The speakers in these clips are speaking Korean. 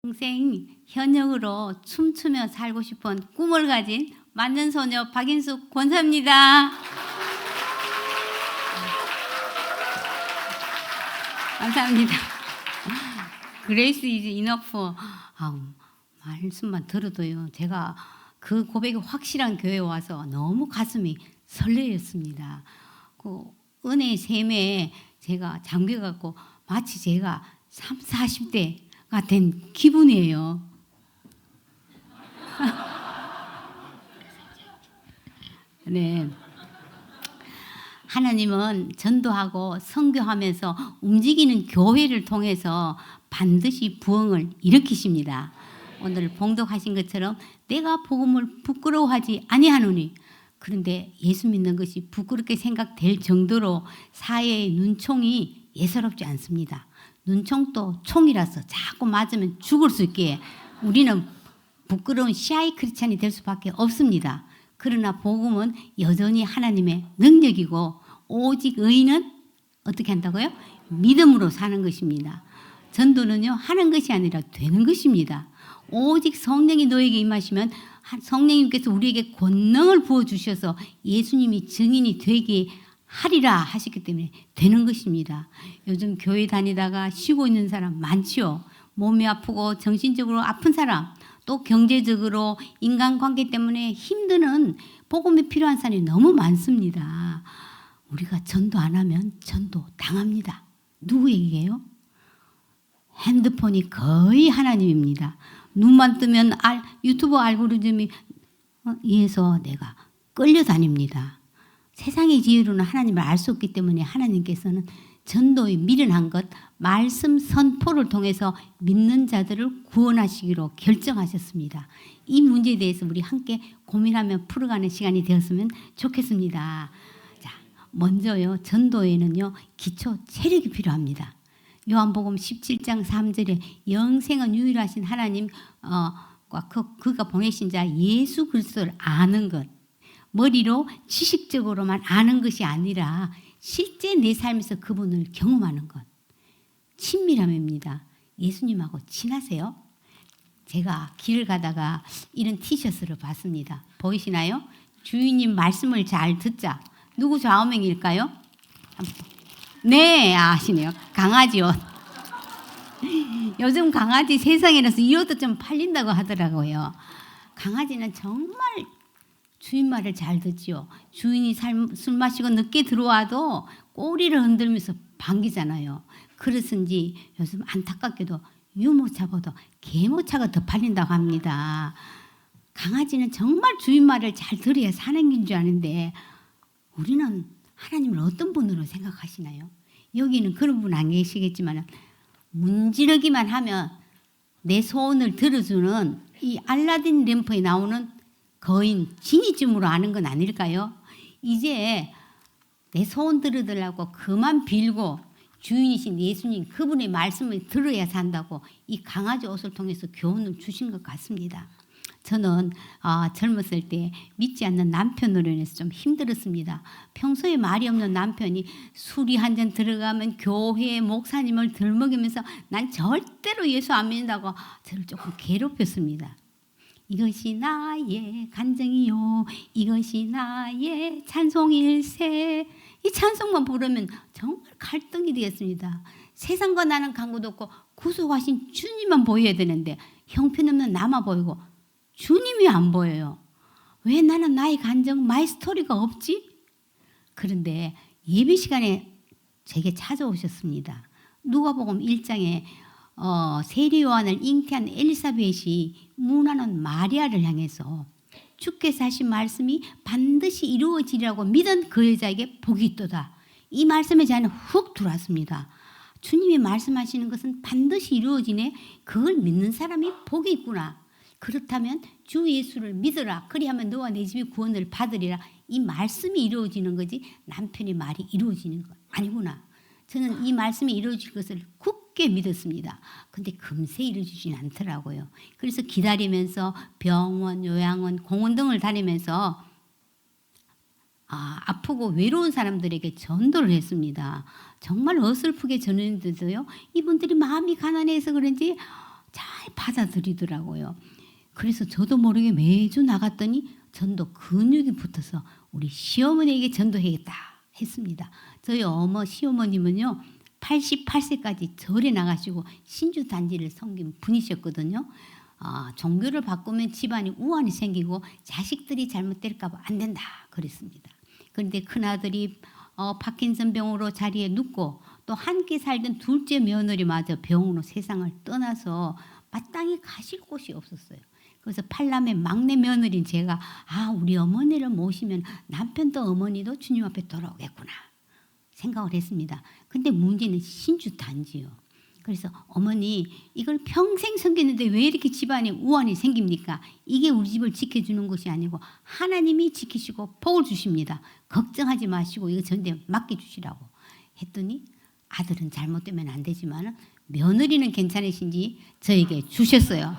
평생 현역으로 춤추며 살고 싶은 꿈을 가진 만년소녀 박인숙 권사입니다. 감사합니다. Grace is enough. 말씀만 들어도요, 제가 그 고백이 확실한 교회에 와서 너무 가슴이 설레었습니다. 그 은혜의 샘에 제가 잠겨갖고 마치 제가 30, 40대가 된 기분이에요. 네. 하나님은 전도하고 선교하면서 움직이는 교회를 통해서 반드시 부흥을 일으키십니다. 오늘 봉독하신 것처럼 내가 복음을 부끄러워하지 아니하노니, 그런데 예수 믿는 것이 부끄럽게 생각될 정도로 사회의 눈총이 예사롭지 않습니다. 눈총도 총이라서 자꾸 맞으면 죽을 수 있기에 우리는 부끄러운 시아이 크리스찬이 될 수밖에 없습니다. 그러나 복음은 여전히 하나님의 능력이고, 오직 의인은 어떻게 한다고요? 믿음으로 사는 것입니다. 전도는요, 하는 것이 아니라 되는 것입니다. 오직 성령이 너에게 임하시면 성령님께서 우리에게 권능을 부어주셔서 예수님이 증인이 되게 하리라 하셨기 때문에 되는 것입니다. 요즘 교회 다니다가 쉬고 있는 사람 많지요. 몸이 아프고 정신적으로 아픈 사람, 또 경제적으로 인간관계 때문에 힘드는 복음이 필요한 사람이 너무 많습니다. 우리가 전도 안 하면 전도 당합니다. 누구에게요? 핸드폰이 거의 하나님입니다. 눈만 뜨면 유튜브 알고리즘이 이에서 내가 끌려다닙니다. 세상의 지혜로는 하나님을 알 수 없기 때문에 하나님께서는 전도의 미련한 것, 말씀 선포를 통해서 믿는 자들을 구원하시기로 결정하셨습니다. 이 문제에 대해서 우리 함께 고민하며 풀어가는 시간이 되었으면 좋겠습니다. 자, 먼저요, 전도에는요, 기초 체력이 필요합니다. 요한복음 17장 3절에 영생은 유일하신 하나님, 그가 보내신 자 예수 그리스도를 아는 것, 머리로 지식적으로만 아는 것이 아니라 실제 내 삶에서 그분을 경험하는 것, 친밀함입니다. 예수님하고 친하세요? 제가 길을 가다가 이런 티셔츠를 봤습니다. 보이시나요? 주인님 말씀을 잘 듣자. 누구 좌우명일까요? 네, 아시네요. 강아지 옷. 요즘 강아지 세상이라서 이 옷도 좀 팔린다고 하더라고요. 강아지는 정말 주인 말을 잘 듣지요. 주인이 술 마시고 늦게 들어와도 꼬리를 흔들면서 반기잖아요. 그래서인지 요즘 안타깝게도 유모차보다 개모차가 더 팔린다고 합니다. 강아지는 정말 주인 말을 잘 들어야 사는 긴 줄 아는데, 우리는 하나님을 어떤 분으로 생각하시나요? 여기는 그런 분 안 계시겠지만 문지르기만 하면 내 소원을 들어주는 이 알라딘 램프에 나오는 거인 지니쯤으로 아는 건 아닐까요? 이제 내 소원 들어달라고 그만 빌고 주인이신 예수님 그분의 말씀을 들어야 산다고 이 강아지 옷을 통해서 교훈을 주신 것 같습니다. 저는 젊었을 때 믿지 않는 남편으로 인해서 좀 힘들었습니다. 평소에 말이 없는 남편이 술이 한 잔 들어가면 교회 목사님을 들먹이면서 난 절대로 예수 안 믿는다고 저를 조금 괴롭혔습니다. 이것이 나의 간증이요, 이것이 나의 찬송일세. 이 찬송만 부르면 정말 갈등이 되었습니다. 세상과 나는 관계도 없고 구속하신 주님만 보여야 되는데 형편없는 나만 보이고 주님이 안 보여요. 왜 나는 나의 간증, 마이 스토리가 없지? 그런데 예배 시간에 제게 찾아오셨습니다. 누가복음 1장에 세례 요한을 잉태한 엘리사벳이 문하는 마리아를 향해서 주께서 하신 말씀이 반드시 이루어지리라고 믿은 그 여자에게 복이 있도다. 이 말씀에 저는 훅 들어왔습니다. 주님이 말씀하시는 것은 반드시 이루어지네. 그걸 믿는 사람이 복이 있구나. 그렇다면 주 예수를 믿으라. 그리하면 너와 내 집이 구원을 받으리라. 이 말씀이 이루어지는 거지 남편의 말이 이루어지는 거 아니구나. 저는 이 말씀이 이루어질 것을 굳게 믿었습니다. 근데 금세 이루어지진 않더라고요. 그래서 기다리면서 병원, 요양원, 공원 등을 다니면서 아프고 외로운 사람들에게 전도를 했습니다. 정말 어설프게 전했는데도요, 이분들이 마음이 가난해서 그런지 잘 받아들이더라고요. 그래서 저도 모르게 매주 나갔더니 전도 근육이 붙어서 우리 시어머니에게 전도해야겠다 했습니다. 저희 시어머님은요 88세까지 절에 나가시고 신주 단지를 섬긴 분이셨거든요. 종교를 바꾸면 집안이 우환이 생기고 자식들이 잘못될까 봐 안 된다 그랬습니다. 그런데 큰아들이 파킨슨 병으로 자리에 눕고 또 함께 살던 둘째 며느리마저 병으로 세상을 떠나서 마땅히 가실 곳이 없었어요. 그래서 팔남의 막내 며느리인 제가 우리 어머니를 모시면 남편도 어머니도 주님 앞에 돌아오겠구나 생각을 했습니다. 근데 문제는 신주 단지요. 그래서 어머니 이걸 평생 섬겼는데 왜 이렇게 집안에 우환이 생깁니까? 이게 우리 집을 지켜주는 것이 아니고 하나님이 지키시고 복을 주십니다. 걱정하지 마시고 이거 저한테 맡겨주시라고 했더니 아들은 잘못되면 안 되지만 며느리는 괜찮으신지 저에게 주셨어요.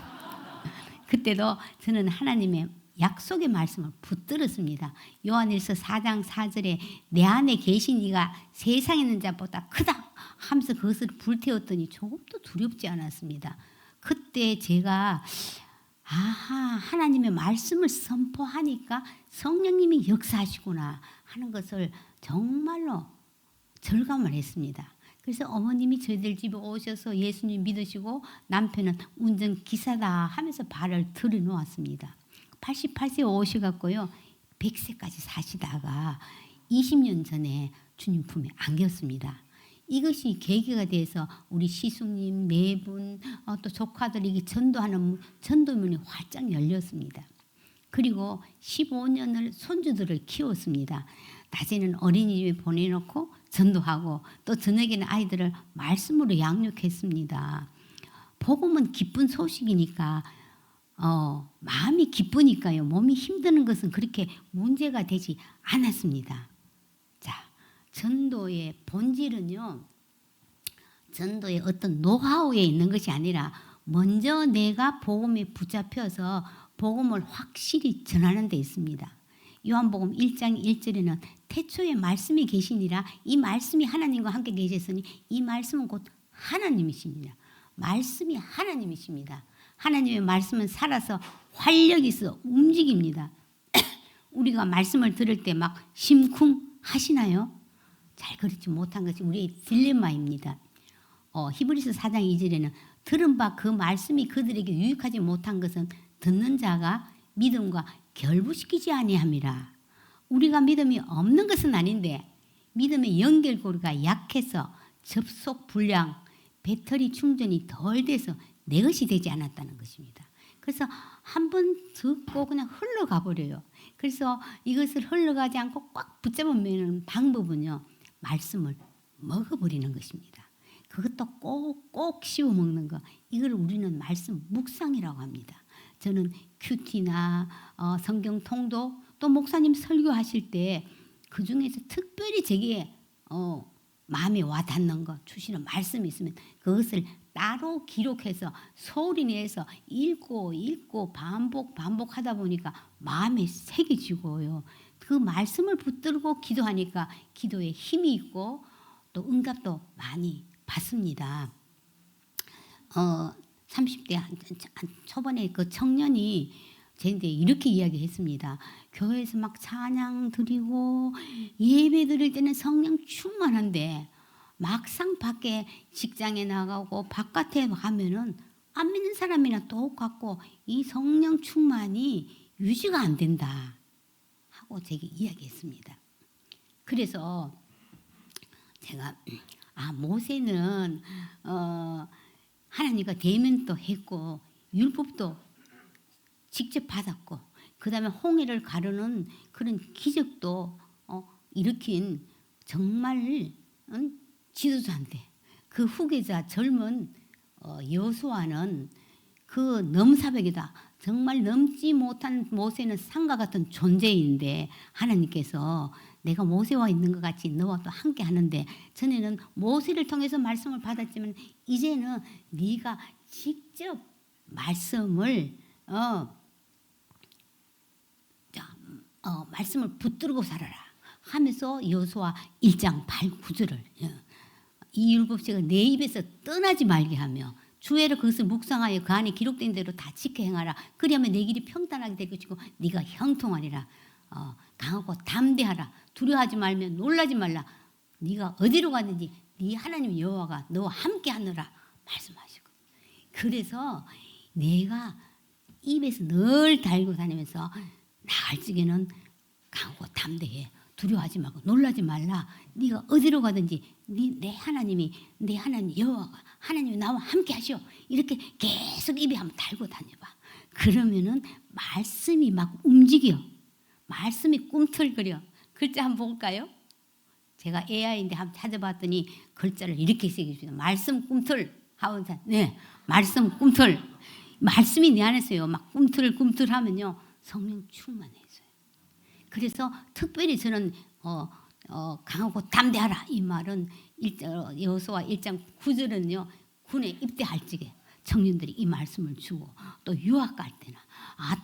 그때도 저는 하나님의 약속의 말씀을 붙들었습니다. 요한일서 4장 4절에 내 안에 계신 이가 세상에 있는 자보다 크다 하면서 그것을 불태웠더니 조금도 두렵지 않았습니다. 그때 제가 하나님의 말씀을 선포하니까 성령님이 역사하시구나 하는 것을 정말로 절감을 했습니다. 그래서 어머님이 저희들 집에 오셔서 예수님 믿으시고 남편은 운전기사다 하면서 발을 들여놓았습니다. 88세 오셔갖고요 100세까지 사시다가 20년 전에 주님 품에 안겼습니다. 이것이 계기가 돼서 우리 시숙님 네 분 또 조카들이 전도하는 전도문이 활짝 열렸습니다. 그리고 15년을 손주들을 키웠습니다. 낮에는 어린이집에 보내놓고 전도하고 또 저녁에는 아이들을 말씀으로 양육했습니다. 복음은 기쁜 소식이니까 마음이 기쁘니까요. 몸이 힘드는 것은 그렇게 문제가 되지 않았습니다. 자, 전도의 본질은요. 전도의 어떤 노하우에 있는 것이 아니라 먼저 내가 복음에 붙잡혀서 복음을 확실히 전하는 데 있습니다. 요한복음 1장 1절에는 태초에 말씀이 계시니라 이 말씀이 하나님과 함께 계셨으니 이 말씀은 곧 하나님이십니다. 말씀이 하나님이십니다. 하나님의 말씀은 살아서 활력이 있어 움직입니다. 우리가 말씀을 들을 때 막 심쿵 하시나요? 잘 그렇지 못한 것이 우리의 딜레마입니다. 히브리서 4장 2절에는 들은 바 그 말씀이 그들에게 유익하지 못한 것은 듣는 자가 믿음과 결부시키지 아니함이라. 우리가 믿음이 없는 것은 아닌데 믿음의 연결고리가 약해서 접속 불량, 배터리 충전이 덜 돼서 내 것이 되지 않았다는 것입니다. 그래서 한 번 듣고 그냥 흘러가 버려요. 그래서 이것을 흘러가지 않고 꽉 붙잡으면 방법은요. 말씀을 먹어버리는 것입니다. 그것도 꼭 씹어 먹는 거. 이걸 우리는 말씀 묵상이라고 합니다. 저는 큐티나 성경 통독 또 목사님 설교하실 때 그중에서 특별히 제게 마음에 와닿는 거 주시는 말씀이 있으면 그것을 따로 기록해서 소리 내서 읽고 반복하다 보니까 마음에 새겨지고요. 그 말씀을 붙들고 기도하니까 기도에 힘이 있고 또 응답도 많이 받습니다. 30대 초반에 그 청년이 저한테 이렇게 이야기했습니다. 교회에서 막 찬양 드리고 예배 드릴 때는 성령 충만한데 막상 밖에 직장에 나가고 바깥에 가면은 안 믿는 사람이나 똑같고 이 성령 충만이 유지가 안 된다 하고 제게 이야기했습니다. 그래서 제가 모세는 하나님과 대면도 했고 율법도 직접 받았고 그 다음에 홍해를 가르는 그런 기적도 일으킨 정말 지도자인데 그 후계자 젊은 여호수아는 그 넘사벽이다. 정말 넘지 못한 모세는 산과 같은 존재인데 하나님께서 내가 모세와 있는 것 같이 너와 또 함께 하는데 전에는 모세를 통해서 말씀을 받았지만 이제는 네가 직접 말씀을 말씀을 붙들고 살아라 하면서 여호수아 1장 8, 9절을 이 율법책을 내 입에서 떠나지 말게 하며 주의로 그것을 묵상하여 그 안에 기록된 대로 다 지켜 행하라. 그리하면 내 길이 평탄하게 될 것이고 네가 형통하리라. 강하고 담대하라. 두려워하지 말며 놀라지 말라. 네가 어디로 가든지 네 하나님 여호와가 너와 함께 하느라 말씀하시고. 그래서 내가 입에서 늘 달고 다니면서 나갈 적에는 강하고 담대해. 두려워하지 말고 놀라지 말라. 네가 어디로 가든지 내 하나님이 내 하나님 여호와가 하나님이 나와 함께 하시오. 이렇게 계속 입에 한번 달고 다녀봐. 그러면은 말씀이 막 움직여. 말씀이 꿈틀거려. 글자 한번 볼까요? 제가 AI인데 한번 찾아봤더니 글자를 이렇게 쓰겠습니다. 말씀 꿈틀 하원사. 네, 말씀 꿈틀. 말씀이 내 안에 있어요. 막 꿈틀꿈틀 하면요 성령 충만해져요. 그래서 특별히 저는 강하고 담대하라 이 말은 여호수아 1장 9절은요 군에 입대할 적에 청년들이 이 말씀을 주고 또 유학 갈 때나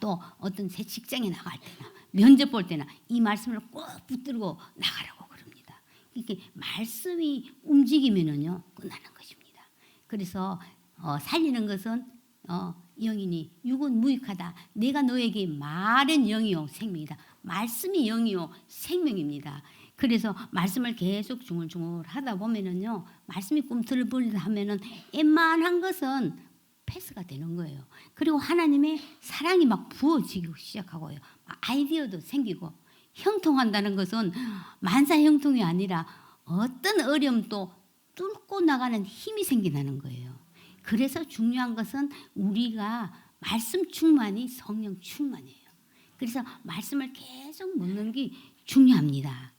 또 어떤 새 직장에 나갈 때나 면접 볼 때나 이 말씀을 꼭 붙들고 나가라고 그럽니다. 이렇게 말씀이 움직이면은요 끝나는 것입니다. 그래서 살리는 것은 영이니 육은 무익하다. 내가 너에게 말은 영이요 생명이다. 말씀이 영이요 생명입니다. 그래서 말씀을 계속 중얼중얼 하다 보면은요 말씀이 꿈틀거리다 하면은 웬만한 것은 패스가 되는 거예요. 그리고 하나님의 사랑이 막 부어지기 시작하고요. 아이디어도 생기고 형통한다는 것은 만사형통이 아니라 어떤 어려움도 뚫고 나가는 힘이 생긴다는 거예요. 그래서 중요한 것은 우리가 말씀 충만이 성령 충만이에요. 그래서 말씀을 계속 먹는 게 중요합니다.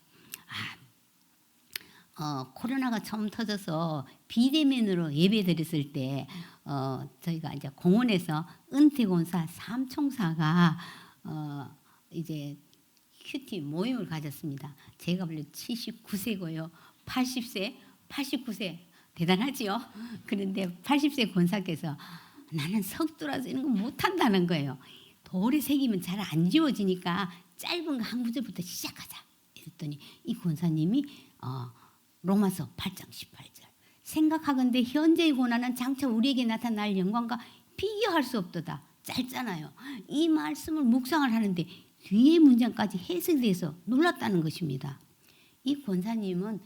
코로나가 처음 터져서 비대면으로 예배 드렸을 때 저희가 이제 공원에서 은퇴권사 삼총사가 이제 큐티 모임을 가졌습니다. 제가 원래 79세고요. 80세, 89세 대단하지요. 그런데 80세 권사께서 나는 석두라서 이런 거 못한다는 거예요. 돌에 새기면 잘 안 지워지니까 짧은 거 한 구절부터 시작하자. 이랬더니 이 권사님이 로마서 8장 18절 생각하건대 현재의 고난은 장차 우리에게 나타날 영광과 비교할 수 없도다. 짧잖아요. 이 말씀을 묵상을 하는데 뒤에 문장까지 해석돼서 놀랐다는 것입니다. 이 권사님은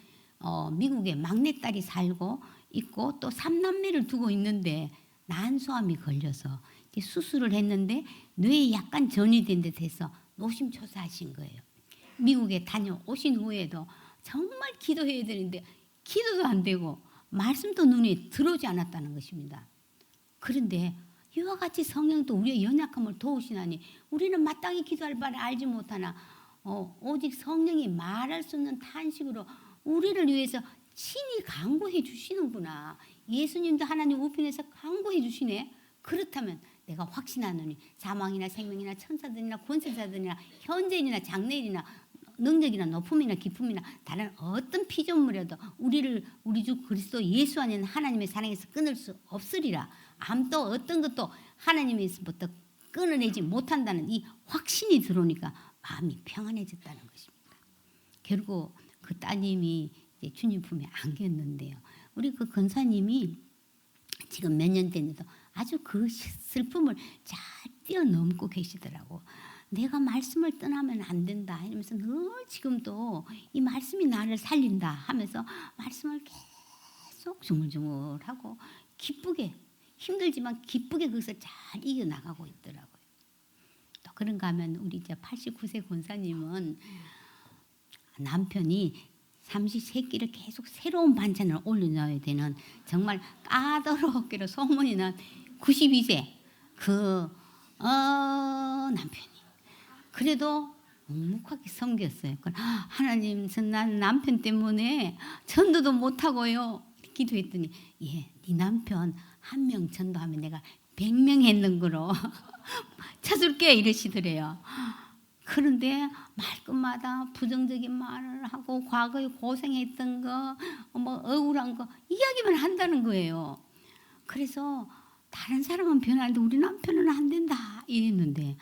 미국에 막내딸이 살고 있고 또 3남매를 두고 있는데 난소암이 걸려서 수술을 했는데 뇌에 약간 전이된 듯해서 노심초사하신 거예요. 미국에 다녀오신 후에도 정말 기도해야 되는데 기도도 안 되고 말씀도 눈에 들어오지 않았다는 것입니다. 그런데 이와 같이 성령도 우리의 연약함을 도우시나니 우리는 마땅히 기도할 바를 알지 못하나 오직 성령이 말할 수 없는 탄식으로 우리를 위해서 친히 간구해 주시는구나. 예수님도 하나님 우편에서 간구해 주시네. 그렇다면 내가 확신하노니 사망이나 생명이나 천사들이나 권세자들이나 현재인이나 장래인이나 능력이나 높음이나 기쁨이나 다른 어떤 피조물이라도 우리 주 그리스도 예수 안에는 하나님의 사랑에서 끊을 수 없으리라. 아무도 어떤 것도 하나님에서부터 끊어내지 못한다는 이 확신이 들어오니까 마음이 평안해졌다는 것입니다. 결국 그 따님이 이제 주님 품에 안겼는데요. 우리 그 권사님이 지금 몇 년 됐는데도 아주 그 슬픔을 잘 뛰어넘고 계시더라고. 내가 말씀을 떠나면 안 된다 이러면서 늘 지금도 이 말씀이 나를 살린다 하면서 말씀을 계속 중얼중얼하고 기쁘게 힘들지만 기쁘게 그것을 잘 이겨나가고 있더라고요. 또 그런가 하면 우리 이제 89세 권사님은 남편이 삼시세끼를 계속 새로운 반찬을 올려놔야 되는 정말 까다롭기로 소문이 난 92세 그 남편이 그래도 묵묵하게 섬겼어요. 하나님, 난 남편 때문에 전도도 못하고요. 기도했더니 네 남편 한 명 전도하면 내가 100명 했는 거로 쳐줄게 이러시더래요. 그런데 말끝마다 부정적인 말을 하고 과거에 고생했던 거, 억울한 거 이야기만 한다는 거예요. 그래서 다른 사람은 변하는데 우리 남편은 안 된다 이랬는데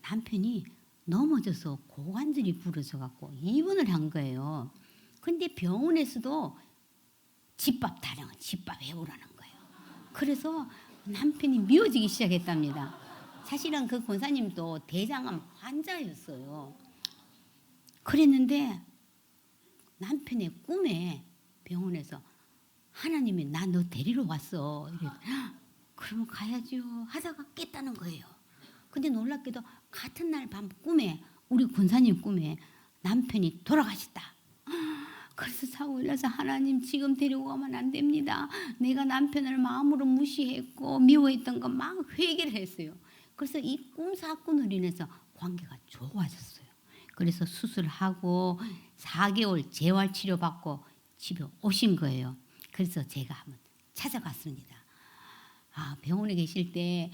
남편이 넘어져서 고관절이 부러져 갖고 입원을 한 거예요. 근데 병원에서도 집밥 타령은 집밥 해오라는 거예요. 그래서 남편이 미워지기 시작했답니다. 사실은 그 권사님도 대장암 환자였어요. 그랬는데 남편의 꿈에 병원에서 하나님이 나 너 데리러 왔어. 그러면 가야지요 하다가 깼다는 거예요. 근데 놀랍게도 같은 날 밤 꿈에 우리 권사님 꿈에 남편이 돌아가셨다. 그래서 자고 일어나서 하나님 지금 데리고 가면 안 됩니다. 내가 남편을 마음으로 무시했고 미워했던 거 막 회개를 했어요. 그래서 이 꿈 사건으로 인해서 관계가 좋아졌어요. 그래서 수술하고 4개월 재활치료 받고 집에 오신 거예요. 그래서 제가 한번 찾아갔습니다. 병원에 계실 때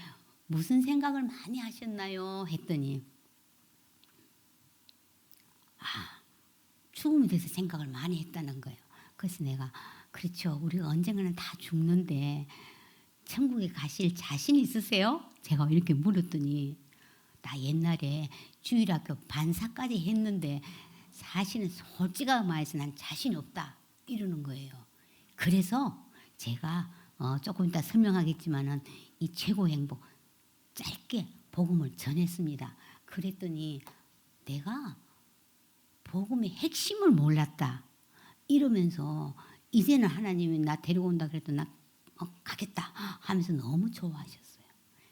무슨 생각을 많이 하셨나요? 했더니 죽음에 대해서 생각을 많이 했다는 거예요. 그래서 내가 그렇죠. 우리가 언젠가는 다 죽는데 천국에 가실 자신 있으세요? 제가 이렇게 물었더니 나 옛날에 주일학교 반사까지 했는데 사실은 솔직하게 말해서 난 자신 없다 이러는 거예요. 그래서 제가 조금 이따 설명하겠지만은 이 최고 행복 짧게 복음을 전했습니다. 그랬더니 내가 복음의 핵심을 몰랐다 이러면서 이제는 하나님이 나 데리고 온다 그래도 나 가겠다 하면서 너무 좋아하셨어요.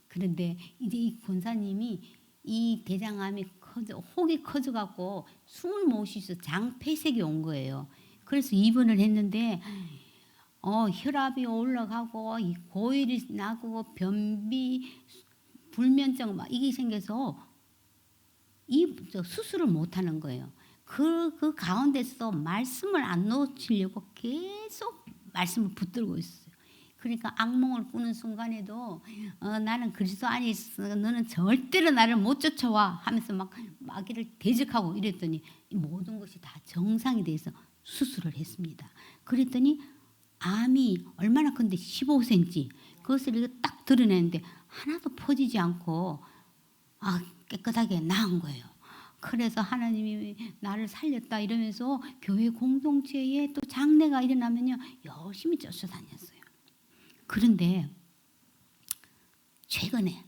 그런데 이제 이 권사님이 이 대장암이 혹이 커져갖고 숨을 못 쉬어서 장폐색이 온 거예요. 그래서 입원을 했는데 혈압이 올라가고 고열이 나고 변비 불면증 막 이게 생겨서 수술을 못 하는 거예요. 그 가운데서 말씀을 안 놓치려고 계속 말씀을 붙들고 있어요. 그러니까 악몽을 꾸는 순간에도 나는 그리스도 안에 있어 너는 절대로 나를 못 쫓아와 하면서 막 마귀를 대적하고 이랬더니 모든 것이 다 정상이 돼서 수술을 했습니다. 그랬더니 암이 얼마나 큰데 15cm 그것을 이렇게 딱 드러내는데 하나도 퍼지지 않고 깨끗하게 나은 거예요. 그래서 하나님이 나를 살렸다 이러면서 교회 공동체에 또 장례가 일어나면요 열심히 쫓아다녔어요. 그런데 최근에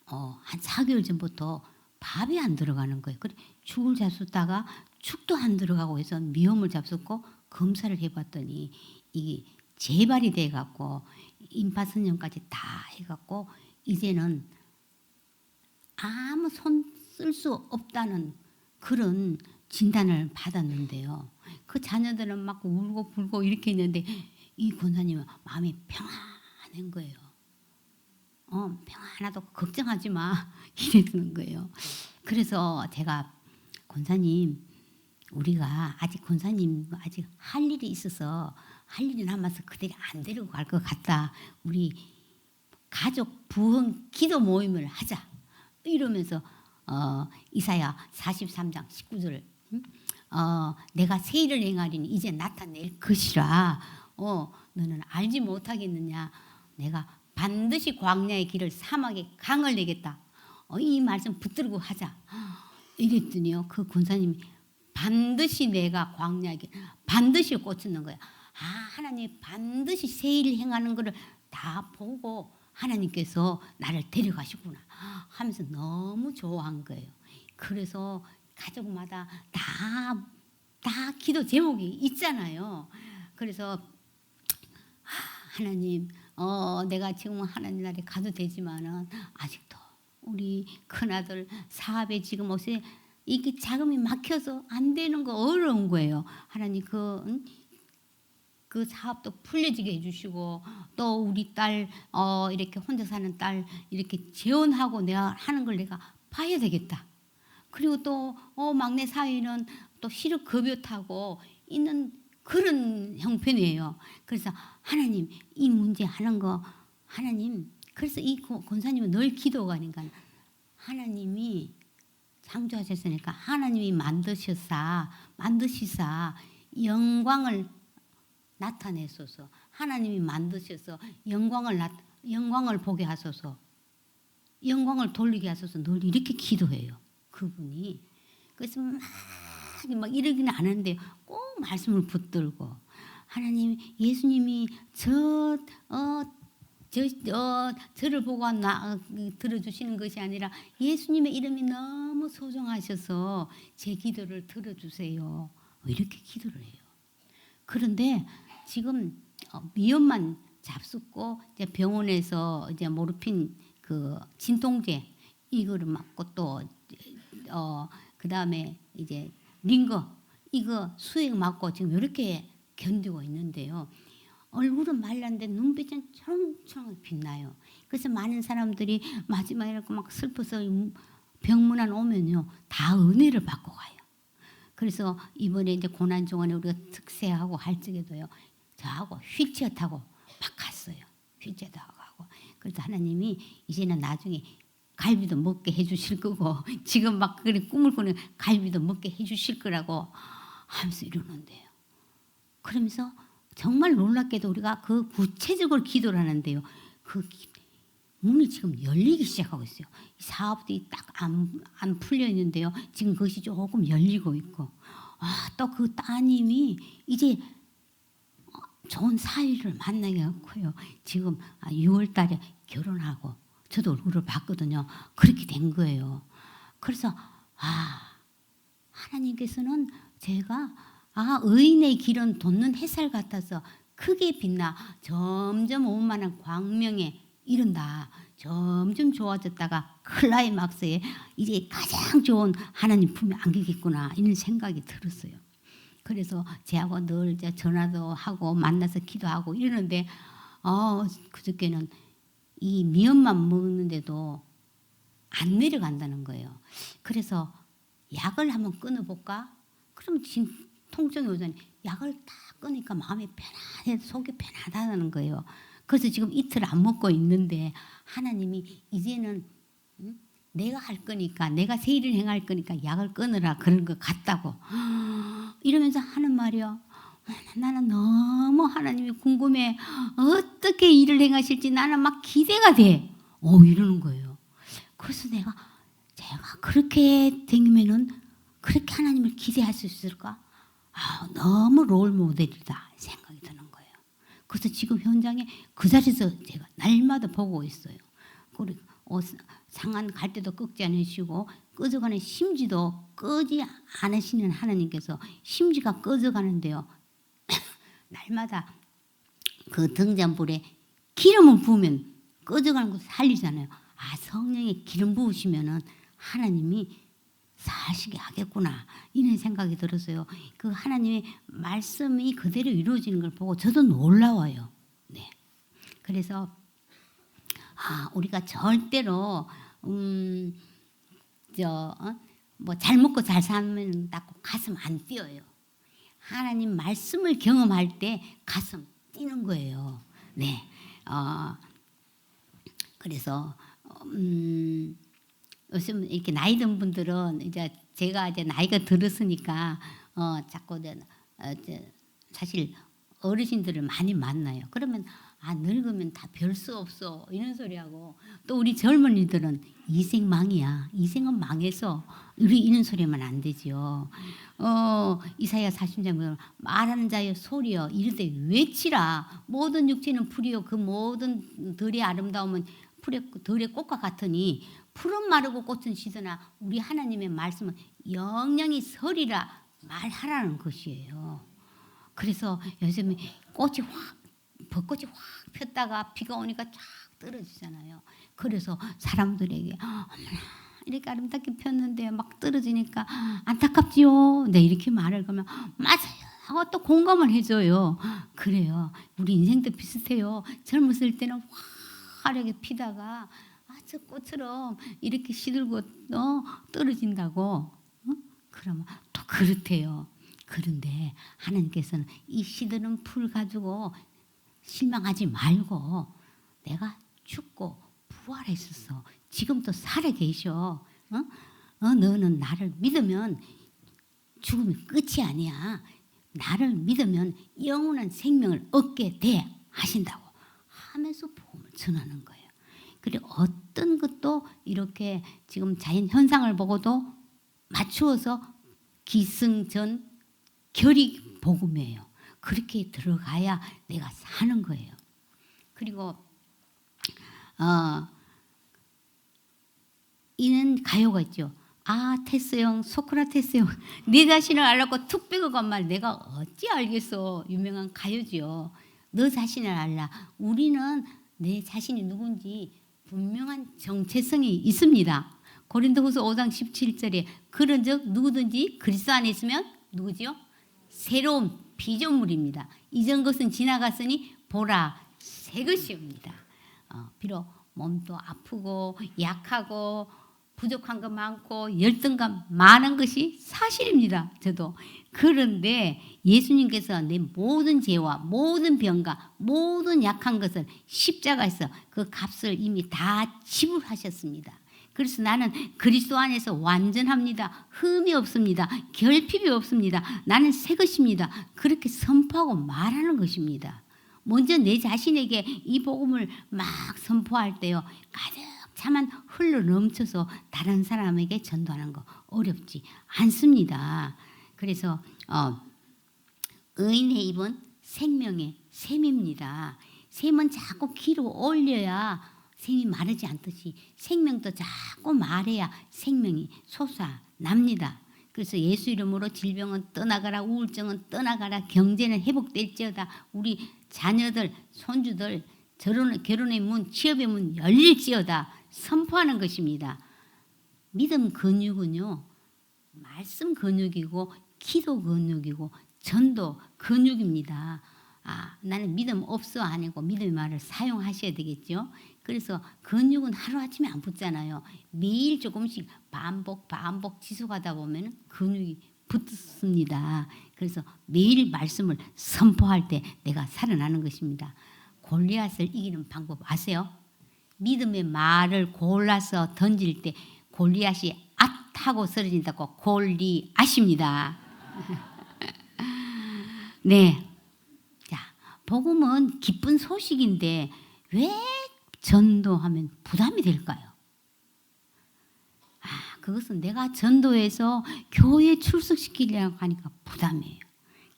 한 4개월 전부터 밥이 안 들어가는 거예요. 그래 죽을 잡수다가 죽도 안 들어가고 해서 미움을 잡숫고 검사를 해봤더니 이게 재발이 돼갖고 임파선염까지 다 해갖고 이제는 아무 손 쓸 수 없다는 그런 진단을 받았는데요. 그 자녀들은 막 울고 불고 이렇게 있는데 이 권사님은 마음이 평안한 거예요. 평안하다고 걱정하지 마 이러는 거예요. 그래서 제가 권사님 우리가 아직 권사님 아직 할 일이 있어서 할 일이 남아서 그대로 안 데리고 갈 것 같다. 우리 가족 부흥 기도 모임을 하자. 이러면서 이사야 43장 19절 내가 새 일을 행하리니 이제 나타낼 것이라 너는 알지 못하겠느냐 내가 반드시 광야의 길을 사막의 강을 내겠다. 이 말씀 붙들고 하자. 이랬더니요 그 권사님이 반드시 내가 광야의 길 반드시 꽂히는 거야. 하나님 반드시 새 일을 행하는 것을 다 보고 하나님께서 나를 데려가시구나 하면서 너무 좋아한 거예요. 그래서 가족마다 다 기도 제목이 있잖아요. 그래서 하나님 내가 지금 하나님 나라에 가도 되지만은 아직도 우리 큰아들 사업에 지금 어제 이게 자금이 막혀서 안 되는 거 어려운 거예요. 하나님 그 사업도 풀려지게 해주시고 또 우리 딸 이렇게 혼자 사는 딸 이렇게 재혼하고 내가 하는 걸 내가 봐야 되겠다. 그리고 또 막내 사위는 또 시력급여 타고 있는 그런 형편이에요. 그래서 하나님 이 문제 하는 거 하나님 그래서 이 권사님은 늘 기도가 아닌가 하나님이 창조하셨으니까 하나님이 만드시사 영광을 나타내소서. 하나님이 만드셔서 영광을 보게 하소서. 영광을 돌리게 하소서. 늘 이렇게 기도해요. 그분이. 그래서 막 이러기는 안 하는데 꼭 말씀을 붙들고 하나님 예수님이 저를 보고 들어주시는 것이 아니라 예수님의 이름이 너무 소중하셔서 제 기도를 들어주세요. 이렇게 기도를 해요. 그런데 지금 미연만 잡숫고 이제 병원에서 이제 모르핀 그 진통제 이거를 맞고 또 그다음에 이제 링거 이거 수액 맞고 지금 이렇게 견디고 있는데요. 얼굴은 말랐는데 눈빛은 초롱초롱 빛나요. 그래서 많은 사람들이 마지막에 막 슬퍼서 병문안 오면요 다 은혜를 받고 가요. 그래서 이번에 이제 고난 중간에 우리가 특세하고 할 적에도요 저하고 휠체어 타고 막 갔어요. 휠체어 타고 가고. 그래서 하나님이 이제는 나중에 갈비도 먹게 해주실 거고 지금 막 그래 꿈을 꾸는 갈비도 먹게 해주실 거라고 하면서 이러는데요. 그러면서 정말 놀랍게도 우리가 그 구체적으로 기도를 하는데요. 그 문이 지금 열리기 시작하고 있어요. 사업들이 딱 안 풀려 있는데요. 지금 그것이 조금 열리고 있고, 또 그 따님이 이제 좋은 사위를 만나게 했고요. 지금 6월 달에 결혼하고 저도 얼굴을 봤거든요. 그렇게 된 거예요. 그래서 하나님께서는 제가 의인의 길은 돋는 햇살 같아서 크게 빛나 점점 오만한 광명에 이른다. 점점 좋아졌다가 클라이막스에 이제 가장 좋은 하나님 품에 안기겠구나 이런 생각이 들었어요. 그래서 제하고 늘 전화도 하고 만나서 기도하고 이러는데 그저께는 이 미연만 먹는데도 안 내려간다는 거예요. 그래서 약을 한번 끊어볼까? 그럼 통증이 오더니 약을 딱 끊으니까 마음이 편안해 속이 편하다는 거예요. 그래서 지금 이틀 안 먹고 있는데 하나님이 이제는 내가 할 거니까 내가 새 일을 행할 거니까 약을 끊으라 그런 것 같다고 이러면서 하는 말이요. 나는 너무 하나님이 궁금해. 어떻게 일을 행하실지 나는 막 기대가 돼. 이러는 거예요. 그래서 제가 그렇게 되면은 그렇게 하나님을 기대할 수 있을까? 너무 롤 모델이다 생각이 드는 거예요. 그래서 지금 현장에 그 자리에서 제가 날마다 보고 있어요. 그리고 상한 갈 때도 끄지 않으시고 꺼져가는 심지도 끄지 않으시는 하나님께서 심지가 꺼져가는데요. 날마다 그 등잔불에 기름을 부으면 꺼져가는 것을 살리잖아요. 성령의 기름 부으시면은 하나님이 사시게 하겠구나 이런 생각이 들었어요. 그 하나님의 말씀이 그대로 이루어지는 걸 보고 저도 놀라워요. 네. 그래서 우리가 절대로 잘 먹고 잘 살면다고 가슴 안 뛰어요. 하나님 말씀을 경험할 때 가슴 뛰는 거예요. 네. 그래서 요즘 이렇게 나이 든 분들은 이제 제가 이제 나이가 들었으니까 자꾸 사실 어르신들을 많이 만나요. 그러면 늙으면 다 별 수 없어 이런 소리하고 또 우리 젊은이들은 이생 망이야. 이생은 망해서 우리 이런 소리하면 안 되죠. 이사야 40장 보면 말하는 자여 소리여 이르되 외치라 모든 육체는 풀이요 그 모든 들의 아름다움은 들의 꽃과 같으니 풀은 마르고 꽃은 시드나 우리 하나님의 말씀은 영영이 서리라 말하라는 것이에요. 그래서 요즘에 벚꽃이 확 폈다가 비가 오니까 쫙 떨어지잖아요. 그래서 사람들에게 어머나 이렇게 아름답게 폈는데 막 떨어지니까 안타깝지요. 네 이렇게 말을 그러면 맞아요 하고 또 공감을 해줘요. 그래요. 우리 인생도 비슷해요. 젊었을 때는 화려하게 피다가 저 꽃처럼 이렇게 시들고 떨어진다고 그러면 또 그렇대요. 그런데 하나님께서는 이 시드는 풀 가지고 실망하지 말고 내가 죽고 부활했었어. 지금도 살아 계셔. 너는 나를 믿으면 죽음이 끝이 아니야. 나를 믿으면 영원한 생명을 얻게 돼 하신다고 하면서 복음을 전하는 거예요. 그리고 어떤 것도 이렇게 지금 자연 현상을 보고도 맞추어서 기승전 결이 복음이에요. 그렇게 들어가야 내가 사는 거예요. 그리고 이는 가요가 있죠. 아, 테스형, 소크라테스형, 네 자신을 알라고 툭 빼고 간 말 내가 어찌 알겠어. 유명한 가요지요. 너 자신을 알라. 우리는 내 자신이 누군지 분명한 정체성이 있습니다. 고린도후서 5장 17절에 그런즉 누구든지 그리스도 안에 있으면 누구지요? 새로운 피조물입니다. 이전 것은 지나갔으니 보라 새 것이옵니다. 비록 몸도 아프고 약하고 부족한 것 많고 열등감 많은 것이 사실입니다. 저도. 그런데 예수님께서 내 모든 죄와 모든 병과 모든 약한 것을 십자가에서 그 값을 이미 다 지불하셨습니다. 그래서 나는 그리스도 안에서 완전합니다. 흠이 없습니다. 결핍이 없습니다. 나는 새 것입니다. 그렇게 선포하고 말하는 것입니다. 먼저 내 자신에게 이 복음을 막 선포할 때요. 가득 차만 흘러 넘쳐서 다른 사람에게 전도하는 거 어렵지 않습니다. 그래서 의인의 입은 생명의 샘입니다. 샘은 자꾸 기로 올려야 샘이 마르지 않듯이 생명도 자꾸 말해야 생명이 솟아납니다. 그래서 예수 이름으로 질병은 떠나가라, 우울증은 떠나가라, 경제는 회복될지어다. 우리 자녀들, 손주들 결혼의 문, 취업의 문 열릴지어다 선포하는 것입니다. 믿음 근육은요, 말씀 근육이고 기도 근육이고 전도 근육입니다. 나는 믿음 없어 아니고 믿음의 말을 사용하셔야 되겠죠. 그래서 근육은 하루아침에 안 붙잖아요. 매일 조금씩 반복 지속하다 보면 근육이 붙습니다. 그래서 매일 말씀을 선포할 때 내가 살아나는 것입니다. 골리앗을 이기는 방법 아세요? 믿음의 말을 골라서 던질 때 골리앗이 앗 하고 쓰러진다고 골리앗입니다. 네. 자, 복음은 기쁜 소식인데 왜 전도하면 부담이 될까요? 그것은 내가 전도해서 교회에 출석시키려고 하니까 부담이에요.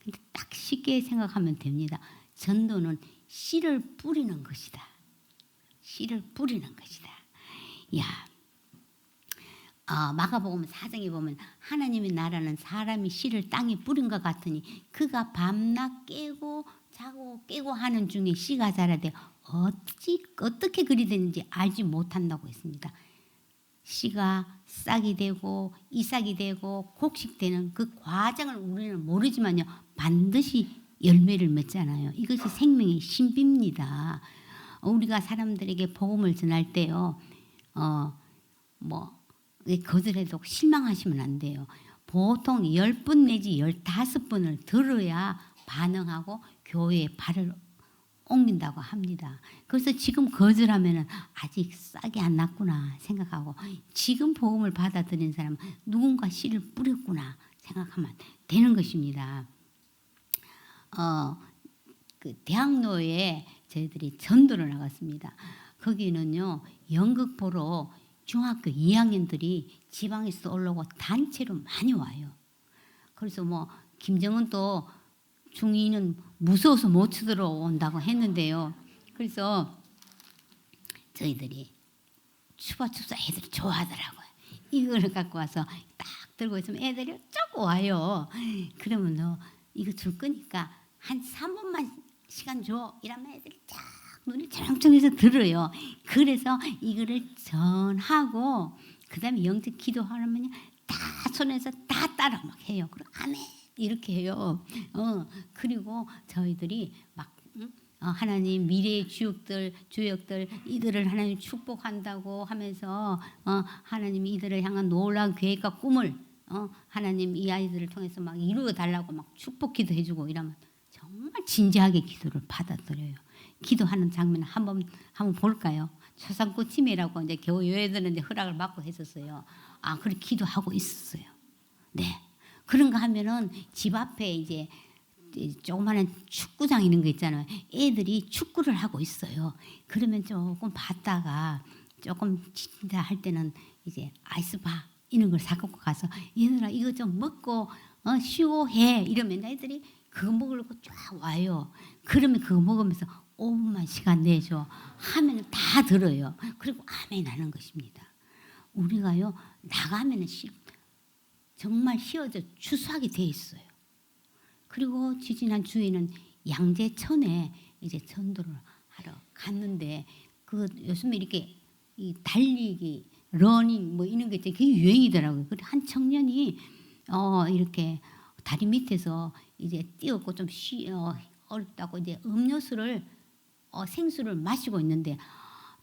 근데 딱 쉽게 생각하면 됩니다. 전도는 씨를 뿌리는 것이다. 씨를 뿌리는 것이다. 마가복음 4장에 보면 하나님의 나라는 사람이 씨를 땅에 뿌린 것 같으니 그가 밤낮 깨고 자고 깨고 하는 중에 씨가 자라되 어떻게 그리 되는지 알지 못한다고 했습니다. 씨가 싹이 되고 이삭이 되고 곡식되는 그 과정을 우리는 모르지만요. 반드시 열매를 맺잖아요. 이것이 생명의 신비입니다. 우리가 사람들에게 복음을 전할 때요. 거절해도 실망하시면 안 돼요. 보통 10번 내지 15번을 들어야 반응하고 교회에 발을 옮긴다고 합니다. 그래서 지금 거절하면 아직 싹이 안 났구나 생각하고 지금 복음을 받아들인 사람은 누군가 씨를 뿌렸구나 생각하면 되는 것입니다. 그 대학로에 저희들이 전도를 나갔습니다. 거기는요 연극 보러 중학교 2학년들이 지방에서 올라오고 단체로 많이 와요. 그래서 김정은도 중2는 무서워서 못 쳐들어온다고 했는데요. 그래서 저희들이 추바춥사 애들이 좋아하더라고요. 이걸 갖고 와서 딱 들고 있으면 애들이 쭉 와요. 그러면 이거 줄 거니까 한 3분만 시간 줘. 이러면 애들이 쫙 눈이 촬영청해서 들어요. 그래서 이거를 전하고 그 다음에 영적 기도하면 다 손에서 다 따라 막 해요. 그리고 아멘 이렇게 해요. 그리고 저희들이 막 하나님 미래의 주역들 이들을 하나님 축복한다고 하면서 하나님이 이들을 향한 놀라운 계획과 꿈을 하나님 이 아이들을 통해서 막 이루어 달라고 막 축복 기도해주고 이러면 정말 진지하게 기도를 받아들여요. 기도하는 장면 한번 볼까요? 초상꽃 치매라고 이제 교회들은 이제 허락을 받고 했었어요. 그렇게 기도하고 있었어요. 네. 그런가 하면은 집 앞에 이제 조그마한 축구장 이런 거 있잖아요. 애들이 축구를 하고 있어요. 그러면 조금 봤다가 조금 진짜 할 때는 이제 아이스바 이런 걸 사갖고 가서 얘들아 이거 좀 먹고 쉬고 해 이러면 애들이 그거 먹으려고 쫙 와요. 그러면 그거 먹으면서 5분만 시간 내줘 하면 다 들어요. 그리고 아멘 하는 것입니다. 우리가요 나가면은 정말 휘어져 추수하게 돼 있어요. 그리고 지지난 주에는 양재천에 이제 전도를 하러 갔는데 그 요즘에 이렇게 이 달리기, 러닝 뭐 이런 게 되게 유행이더라고요. 그래 한 청년이 이렇게 다리 밑에서 이제 뛰었고 좀 어렵다고 이제 음료수를 생수를 마시고 있는데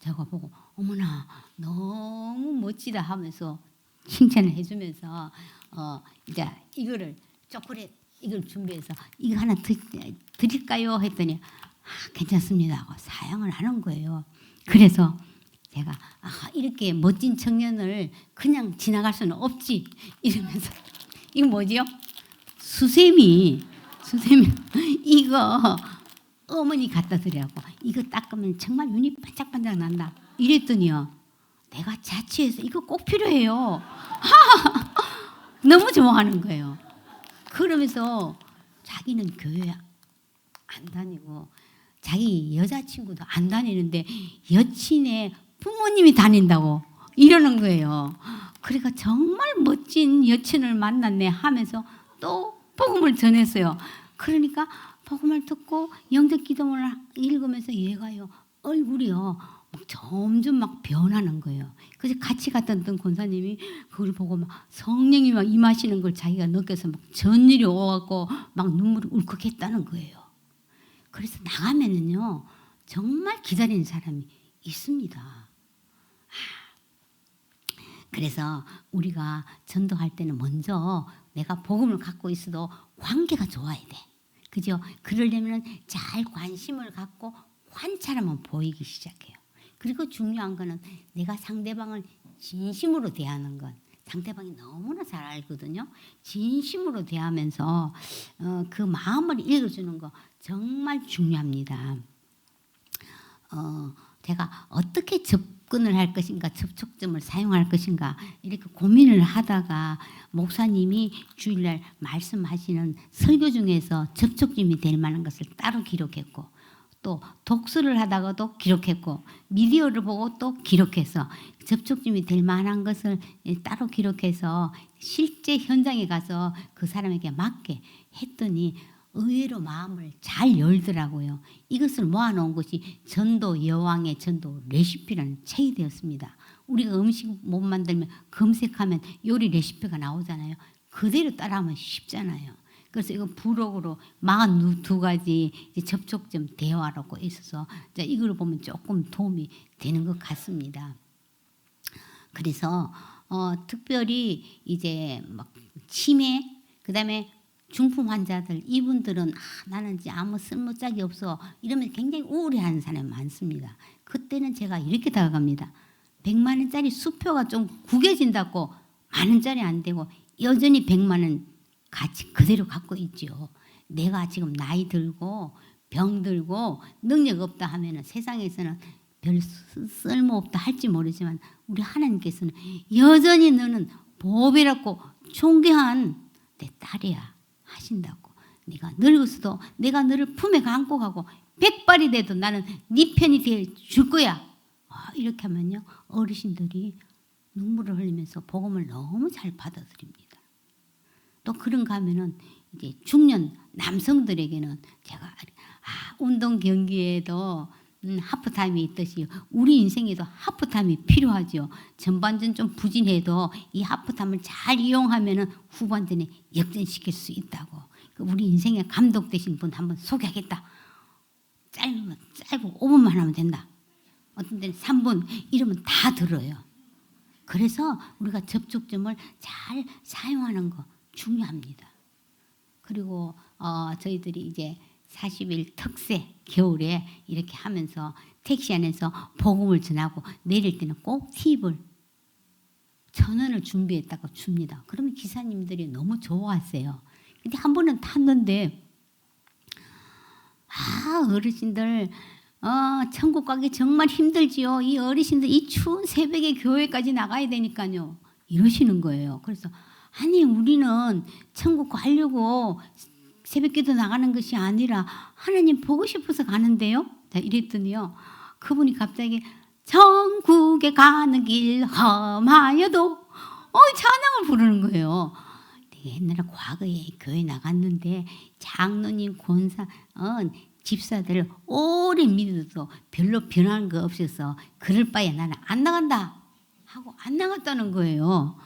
제가 보고 어머나 너무 멋지다 하면서 칭찬을 해주면서 이제 이거를 초콜릿 이걸 준비해서 이거 하나 드릴까요? 했더니 괜찮습니다 하고 사양을 하는 거예요. 그래서 제가 이렇게 멋진 청년을 그냥 지나갈 수는 없지 이러면서 이거 뭐지요? 수세미 이거 어머니 갖다 드리라고 이거 닦으면 정말 눈이 반짝반짝 난다 이랬더니요 내가 자취해서 이거 꼭 필요해요. 너무 좋아하는 거예요. 그러면서 자기는 교회 안 다니고 자기 여자친구도 안 다니는데 여친의 부모님이 다닌다고 이러는 거예요. 그러니까 정말 멋진 여친을 만났네 하면서 또 복음을 전했어요. 그러니까 복음을 듣고 영적 기도문을 읽으면서 얘가요 얼굴이요 점점 막 변하는 거예요. 그래서 같이 갔던 권사님이 그걸 보고 막 성령이 막 임하시는 걸 자기가 느껴서 막 전율이 오갖고 막 눈물이 울컥했다는 거예요. 그래서 나가면은요 정말 기다리는 사람이 있습니다. 그래서 우리가 전도할 때는 먼저 내가 복음을 갖고 있어도 관계가 좋아야 돼. 그죠? 그러려면 잘 관심을 갖고 관찰하면 보이기 시작해요. 그리고 중요한 거는 내가 상대방을 진심으로 대하는 것. 상대방이 너무나 잘 알거든요. 진심으로 대하면서 그 마음을 읽어주는 거 정말 중요합니다. 제가 어떻게 접근을 할 것인가, 접촉점을 사용할 것인가 이렇게 고민을 하다가 목사님이 주일날 말씀하시는 설교 중에서 접촉점이 될 만한 것을 따로 기록했고 또 독서를 하다가도 기록했고 미디어를 보고 또 기록해서 접촉점이 될 만한 것을 따로 기록해서 실제 현장에 가서 그 사람에게 맞게 했더니 의외로 마음을 잘 열더라고요. 이것을 모아놓은 것이 전도 여왕의 전도 레시피라는 책이 되었습니다. 우리가 음식 못 만들면 검색하면 요리 레시피가 나오잖아요. 그대로 따라하면 쉽잖아요. 그래서 이거 부록으로 42가지 접촉점 대화라고 있어서 이걸 보면 조금 도움이 되는 것 같습니다. 그래서 특별히 이제 막 치매, 그다음에 중풍 환자들 이분들은 나는 이제 아무 쓸모짝이 없어 이러면 굉장히 우울해하는 사람이 많습니다. 그때는 제가 이렇게 다가갑니다. 100만 원짜리 수표가 좀 구겨진다고 만 원짜리 안 되고 여전히 100만 원 가치 그대로 갖고 있죠. 내가 지금 나이 들고 병 들고 능력 없다 하면은 세상에서는 별 쓸모없다 할지 모르지만 우리 하나님께서는 여전히 너는 보배롭고 존귀한 내 딸이야 하신다고. 네가 늙어서도 내가 너를 품에 안고 가고 100발이 돼도 나는 네 편이 돼 줄 거야. 이렇게 하면요 어르신들이 눈물을 흘리면서 복음을 너무 잘 받아들입니다. 또 그런가 하면은 이제 중년 남성들에게는 제가 운동 경기에도 하프타임이 있듯이 우리 인생에도 하프타임이 필요하죠. 전반전 좀 부진해도 이 하프타임을 잘 이용하면은 후반전에 역전시킬 수 있다고. 우리 인생의 감독 되신 분 한번 소개하겠다. 짧고 5분만 하면 된다. 어떤 때는 3분 이러면 다 들어요. 그래서 우리가 접촉점을 잘 사용하는 거 중요합니다. 그리고 저희들이 이제 40일 특세 겨울에 이렇게 하면서 택시 안에서 복음을 전하고 내릴 때는 꼭 팁을 1,000원을 준비했다고 줍니다. 그러면 기사님들이 너무 좋아하세요. 근데 한 번은 탔는데 어르신들 천국 가기 정말 힘들지요. 이 어르신들 이 추운 새벽에 교회까지 나가야 되니까요. 이러시는 거예요. 그래서 아니 우리는 천국 가려고 새벽기도 나가는 것이 아니라 하나님 보고 싶어서 가는데요. 자, 이랬더니요. 그분이 갑자기 천국에 가는 길 험하여도 찬양을 부르는 거예요. 내가 옛날에 과거에 교회 나갔는데 장로님, 권사, 집사들 오래 믿어도 별로 변한 거 없어서 그럴 바에 나는 안 나간다 하고 안 나갔다는 거예요.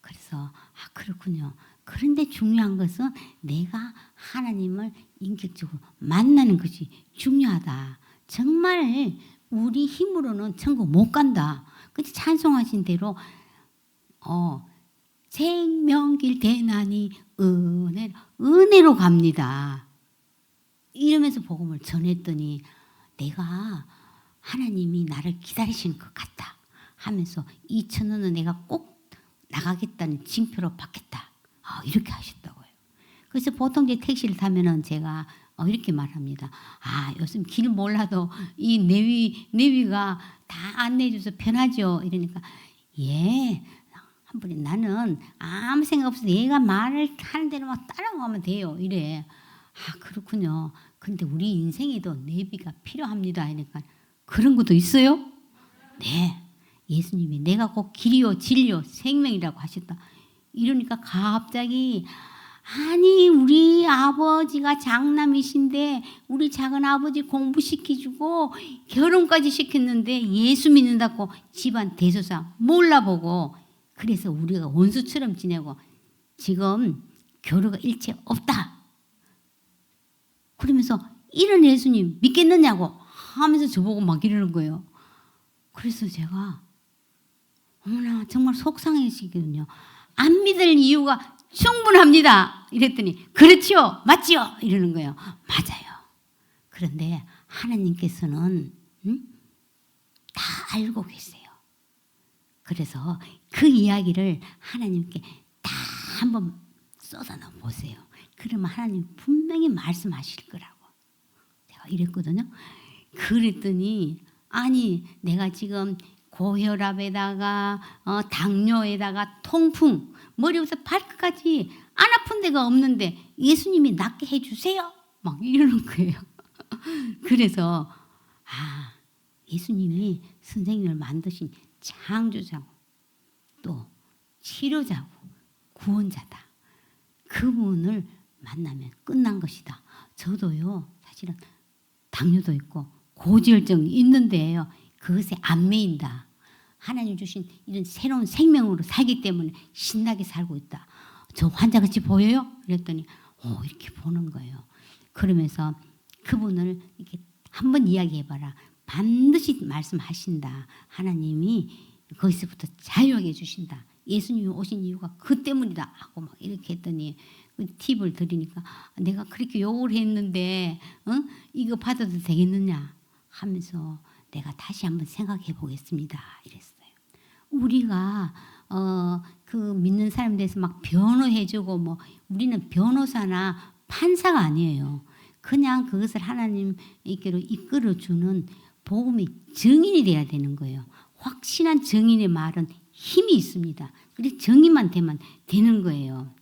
그래서 그렇군요. 그런데 중요한 것은 내가 하나님을 인격적으로 만나는 것이 중요하다. 정말 우리 힘으로는 천국 못 간다. 근데 찬송하신 대로 생명길 대나니 은혜로 갑니다. 이러면서 복음을 전했더니 내가 하나님이 나를 기다리시는 것 같다 하면서 2,000원은 내가 꼭 나가겠다는 징표로 받겠다. 이렇게 하셨다고요. 그래서 보통 이제 택시를 타면은 제가 이렇게 말합니다. 요즘 길 몰라도 이 내위가 다 안내해줘서 편하죠. 이러니까 한 분이 나는 아무 생각 없어서 얘가 말을 하는 대로 막 따라가면 돼요. 이래. 그렇군요. 근데 우리 인생에도 내비가 필요합니다. 하니까 그런 것도 있어요? 네. 예수님이 내가 곧 길이요 진리요 생명이라고 하셨다. 이러니까 갑자기 우리 아버지가 장남이신데 우리 작은 아버지 공부시켜주고 결혼까지 시켰는데 예수 믿는다고 집안 대소사 몰라보고 그래서 우리가 원수처럼 지내고 지금 교류가 일체 없다. 그러면서 이런 예수님 믿겠느냐고 하면서 저보고 막 이러는 거예요. 그래서 제가 어머나 정말 속상해지거든요. 안 믿을 이유가 충분합니다. 이랬더니 그렇지요. 맞지요. 이러는 거예요. 맞아요. 그런데 하나님께서는 다 알고 계세요. 그래서 그 이야기를 하나님께 다 한번 쏟아넣어 보세요. 그러면 하나님 분명히 말씀하실 거라고. 제가 이랬거든요. 그랬더니 내가 지금 고혈압에다가 당뇨에다가 통풍 머리부터 발끝까지 안 아픈 데가 없는데 예수님이 낫게 해주세요. 막 이러는 거예요. 그래서 예수님이 선생님을 만드신 창조자고 또 치료자고 구원자다. 그분을 만나면 끝난 것이다. 저도요 사실은 당뇨도 있고 고지혈증이 있는데요. 그것에 안 매인다. 하나님 주신 이런 새로운 생명으로 살기 때문에 신나게 살고 있다. 저 환자같이 보여요? 그랬더니 이렇게 보는 거예요. 그러면서 그분을 이렇게 한번 이야기해봐라. 반드시 말씀하신다. 하나님이 거기서부터 자유하게 해주신다. 예수님이 오신 이유가 그 때문이다 하고 막 이렇게 했더니 팁을 드리니까 내가 그렇게 욕을 했는데 이거 받아도 되겠느냐 하면서 내가 다시 한번 생각해 보겠습니다. 이랬어요. 우리가 그 믿는 사람에 대해서 막 변호해주고 우리는 변호사나 판사가 아니에요. 그냥 그것을 하나님께로 이끌어주는 복음의 증인이 돼야 되는 거예요. 확신한 증인의 말은 힘이 있습니다. 그래서 정의만 되면 되는 거예요.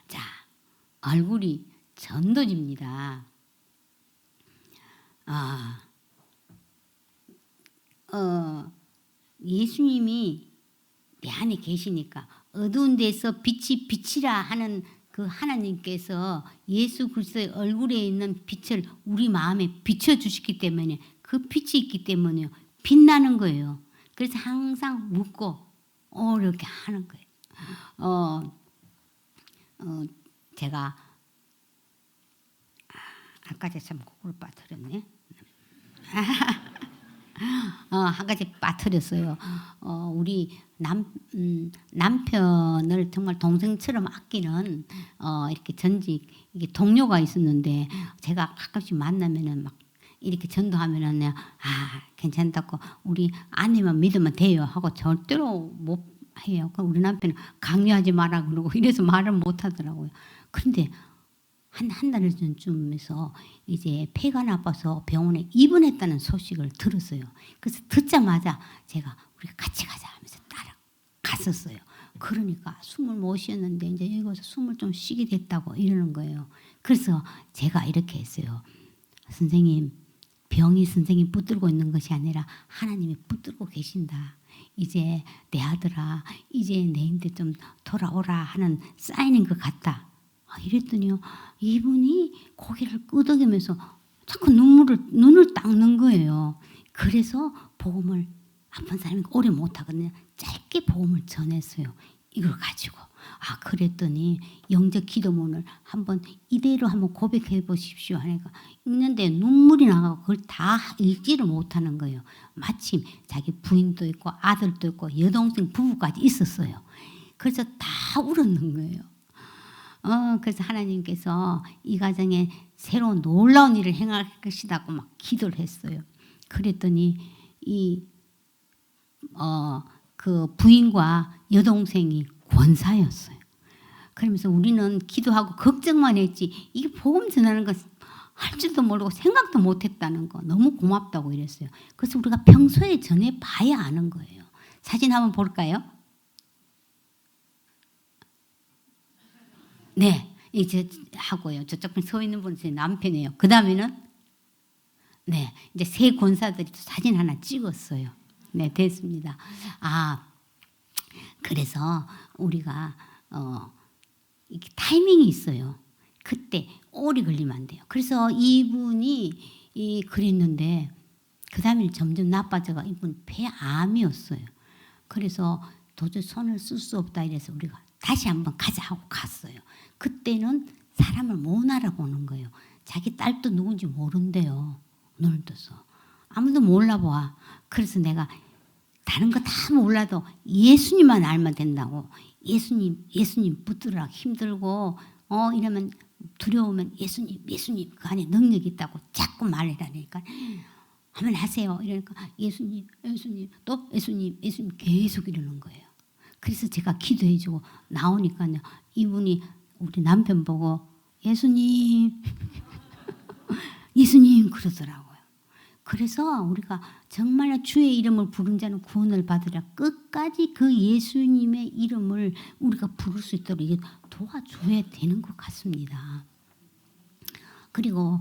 자, 얼굴이 전도지입니다. 예수님이 내 안에 계시니까 어두운 데서 빛이 비치라 하는 그 하나님께서 예수 그리스도의 얼굴에 있는 빛을 우리 마음에 비춰주시기 때문에 그 빛이 있기 때문에 빛나는 거예요. 그래서 항상 묻고 이렇게 하는 거예요. 제가 아까 참 거꾸로 빠뜨렸네. 한 가지 빠뜨렸어요. 우리 남편을 정말 동생처럼 아끼는 이렇게 전직 이게 동료가 있었는데 제가 가끔씩 만나면은 막 이렇게 전도하면은 괜찮다고 우리 아내만 믿으면 돼요 하고 절대로 못 해요. 우리 남편은 강요하지 마라 그러고 이래서 말을 못 하더라고요. 그런데 한 달 전쯤에서 이제 폐가 나빠서 병원에 입원했다는 소식을 들었어요. 그래서 듣자마자 제가 우리가 같이 가자 하면서 따라갔었어요. 그러니까 숨을 못 쉬었는데 이제 여기 와서 숨을 좀 쉬게 됐다고 이러는 거예요. 그래서 제가 이렇게 했어요. 선생님, 병이 선생님 붙들고 있는 것이 아니라 하나님이 붙들고 계신다. 이제 내 아들아, 이제 내인데 좀 돌아오라 하는 사인인 것 같다. 이랬더니요, 이분이 고개를 끄덕이면서 자꾸 눈을 닦는 거예요. 그래서 복음을 아픈 사람이 오래 못하거든요. 짧게 복음을 전했어요. 이걸 가지고. 그랬더니 영적 기도문을 한번 이대로 한번 고백해 보십시오 하니까 읽는데 눈물이 나가고 그걸 다 읽지를 못하는 거예요. 마침 자기 부인도 있고 아들도 있고 여동생 부부까지 있었어요. 그래서 다 울었는 거예요. 그래서 하나님께서 이 가정에 새로운 놀라운 일을 행할 것이라고 막 기도를 했어요. 그랬더니 그 부인과 여동생이 권사였어요. 그러면서 우리는 기도하고 걱정만 했지 이게 복음 전하는 거 할 줄도 모르고 생각도 못했다는 거 너무 고맙다고 이랬어요. 그래서 우리가 평소에 전해 봐야 아는 거예요. 사진 한번 볼까요? 네, 이제 하고요. 저쪽 서 있는 분은 제 남편이에요. 그 다음에는 네, 이제 세 권사들이 사진 하나 찍었어요. 네, 됐습니다. 그래서 우리가 이게 타이밍이 있어요. 그때 오래 걸리면 안 돼요. 그래서 이분이 그랬는데 그 다음에 점점 나빠져가 이분 폐암이었어요. 그래서 도저히 손을 쓸 수 없다 이래서 우리가 다시 한번 가자 하고 갔어요. 그때는 사람을 못 알아보는 거예요. 자기 딸도 누군지 모른대요. 눈을 떠서. 아무도 몰라봐. 그래서 내가 다른 거 다 몰라도 예수님만 알면 된다고. 예수님 붙들으라 힘들고 이러면 두려우면 예수님 그 안에 능력이 있다고 자꾸 말해라니까 한번 하세요. 이러니까 예수님 또 예수님 계속 이러는 거예요. 그래서 제가 기도해주고 나오니까요. 이분이 우리 남편 보고 예수님 그러더라고요. 그래서 우리가 정말 주의 이름을 부른 자는 구원을 받으라. 끝까지 그 예수님의 이름을 우리가 부를 수 있도록 이게 도와줘야 되는 것 같습니다. 그리고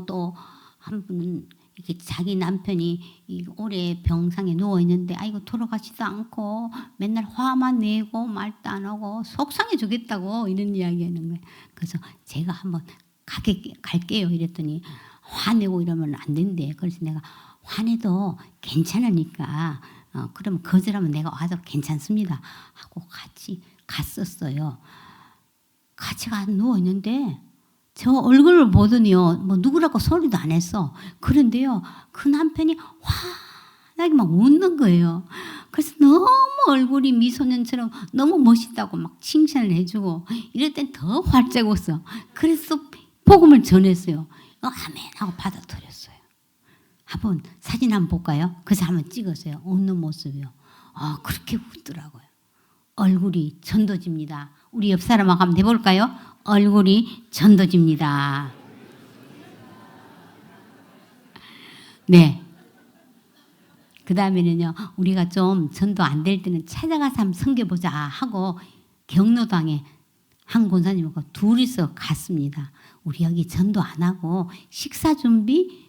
또 한 분은 이게 자기 남편이 오래 병상에 누워 있는데 아이고 돌아가지도 않고 맨날 화만 내고 말도 안 하고 속상해 주겠다고 이런 이야기하는 거예요. 그래서 제가 한번 갈게요 이랬더니 화내고 이러면 안 된대. 그래서 내가 화내도 괜찮으니까 그러면 거절하면 내가 와도 괜찮습니다 하고 같이 갔었어요. 같이 가 누워 있는데 저 얼굴을 보더니요 뭐 누구라고 소리도 안 했어. 그런데요 그 남편이 환하게 막 웃는 거예요. 그래서 너무 얼굴이 미소년처럼 너무 멋있다고 막 칭찬을 해주고 이럴 땐 더 활짝 웃어. 그래서 복음을 전했어요. 아멘 하고 받아들였어요. 한번 사진 한번 볼까요? 그래서 한번 찍었어요. 웃는 모습이요. 그렇게 웃더라고요. 얼굴이 전도집니다. 우리 옆 사람하고 한번 해볼까요? 얼굴이 전도집니다. 네. 그 다음에는요. 우리가 좀 전도 안 될 때는 찾아가서 한번 섬겨보자 하고 경로당에 한 권사님하고 둘이서 갔습니다. 우리 여기 전도 안 하고 식사 준비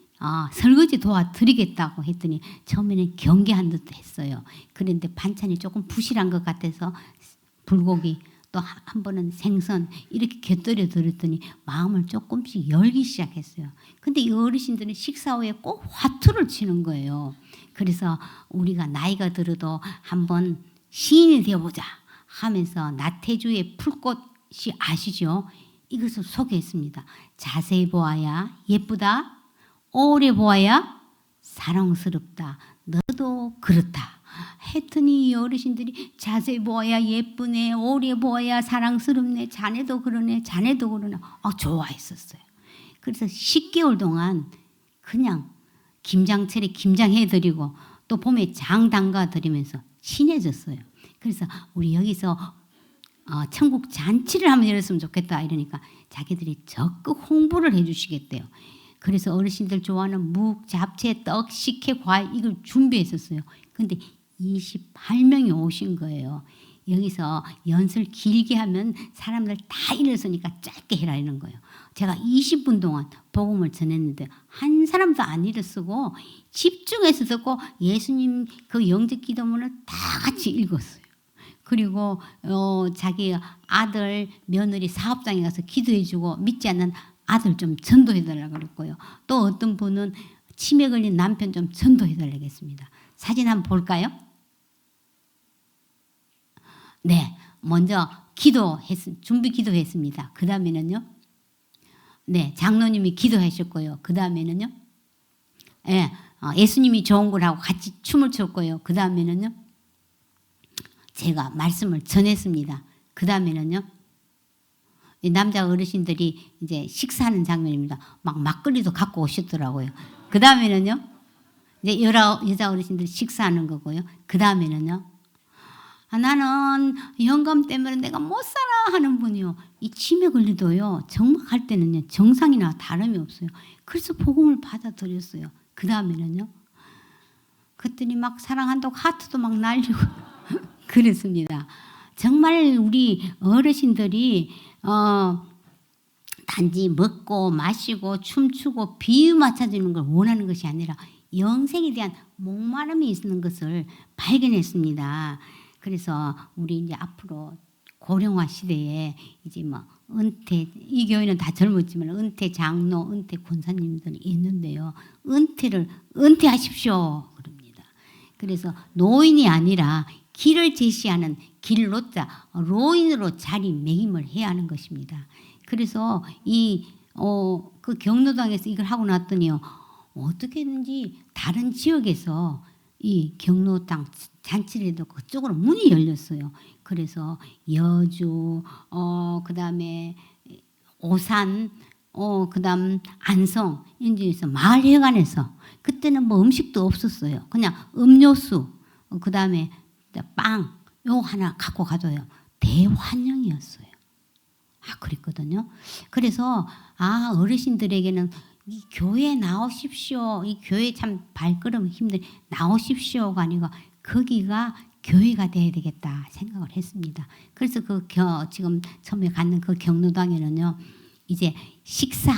설거지 도와드리겠다고 했더니 처음에는 경계한 듯 했어요. 그런데 반찬이 조금 부실한 것 같아서 불고기 또 한 번은 생선 이렇게 곁들여 드렸더니 마음을 조금씩 열기 시작했어요. 근데 이 어르신들은 식사 후에 꼭 화투를 치는 거예요. 그래서 우리가 나이가 들어도 한번 시인이 되어보자 하면서 나태주의 풀꽃이 아시죠? 이것을 소개했습니다. 자세히 보아야 예쁘다. 오래 보아야 사랑스럽다. 너도 그렇다. 했더니 이 어르신들이 자세히 보아야 예쁘네. 오래 보아야 사랑스럽네. 자네도 그러네. 자네도 그러네. 좋아했었어요. 그래서 10개월 동안 그냥 김장철에 김장해드리고 또 봄에 장 담가드리면서 친해졌어요. 그래서 우리 여기서 천국 잔치를 한번 열었으면 좋겠다 이러니까 자기들이 적극 홍보를 해주시겠대요. 그래서 어르신들 좋아하는 묵, 잡채, 떡, 식혜, 과일 이걸 준비했었어요. 근데 28명이 오신 거예요. 여기서 연설 길게 하면 사람들 다 일어서니까 짧게 해라 이런 거예요. 제가 20분 동안 복음을 전했는데 한 사람도 안 일어서고 집중해서 듣고 예수님 그 영적 기도문을 다 같이 읽었어요. 그리고 자기 아들 며느리 사업장에 가서 기도해주고 믿지 않는 아들 좀 전도해달라고 그랬고요. 또 어떤 분은 치매 걸린 남편 좀 전도해달라고 했습니다. 사진 한번 볼까요? 네, 먼저 준비 기도했습니다. 그 다음에는요, 네, 장로님이 기도하셨고요. 그 다음에는요, 예, 예수님이 좋은 걸 하고 같이 춤을 췄고요. 그 다음에는요, 제가 말씀을 전했습니다. 그 다음에는요, 남자 어르신들이 이제 식사하는 장면입니다. 막 막걸리도 갖고 오셨더라고요. 그 다음에는요, 이제 여자 어르신들이 식사하는 거고요. 그 다음에는요, 나는 영감 때문에 내가 못 살아 하는 분이요. 이 치매 걸리도요, 정막할 때는요, 정상이나 다름이 없어요. 그래서 복음을 받아들였어요. 그 다음에는요, 그랬더니 막 사랑한다고 하트도 막 날리고 그랬습니다. 정말 우리 어르신들이 단지 먹고 마시고 춤추고 비유 맞춰주는 걸 원하는 것이 아니라 영생에 대한 목마름이 있는 것을 발견했습니다. 그래서 우리 이제 앞으로 고령화 시대에 이제 뭐 은퇴, 이 교회는 다 젊었지만 은퇴 장로, 은퇴 권사님들이 있는데요. 은퇴하십시오. 그럽니다. 그래서 노인이 아니라 길을 제시하는 길로자, 로인으로 자리매김을 해야 하는 것입니다. 그래서 그 경로당에서 이걸 하고 났더니요, 어떻게든지 다른 지역에서 이 경로당 잔치를 해도 그쪽으로 문이 열렸어요. 그래서 여주, 그다음에 오산, 그다음 안성, 인제에서 마을회관에서 그때는 뭐 음식도 없었어요. 그냥 음료수, 그다음에 빵, 요거 하나 갖고 가줘요. 대환영이었어요. 그랬거든요. 그래서 어르신들에게는 이 교회에 나오십시오. 이 교회 참 발걸음 힘들 나오십시오가 아니고 거기가 교회가 돼야 되겠다 생각을 했습니다. 그래서 지금 처음에 갖는 그 경로당에는요, 이제 식사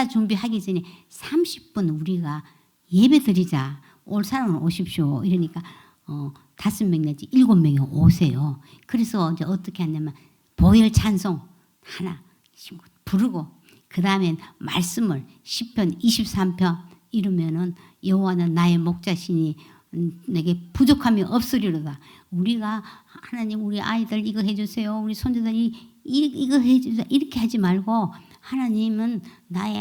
준비하기 전에 30분 우리가 예배 드리자. 올 사람은 오십시오. 이러니까 5명 내지 7명이 오세요. 그래서 이제 어떻게 하냐면 보혈 찬송 하나 부르고 그 다음엔 말씀을 시편 23편 이러면은 여호와는 나의 목자시니 내게 부족함이 없으리로다. 우리가 하나님 우리 아이들 이거 해주세요. 우리 손주들 이거 해주세요. 이렇게 하지 말고 하나님은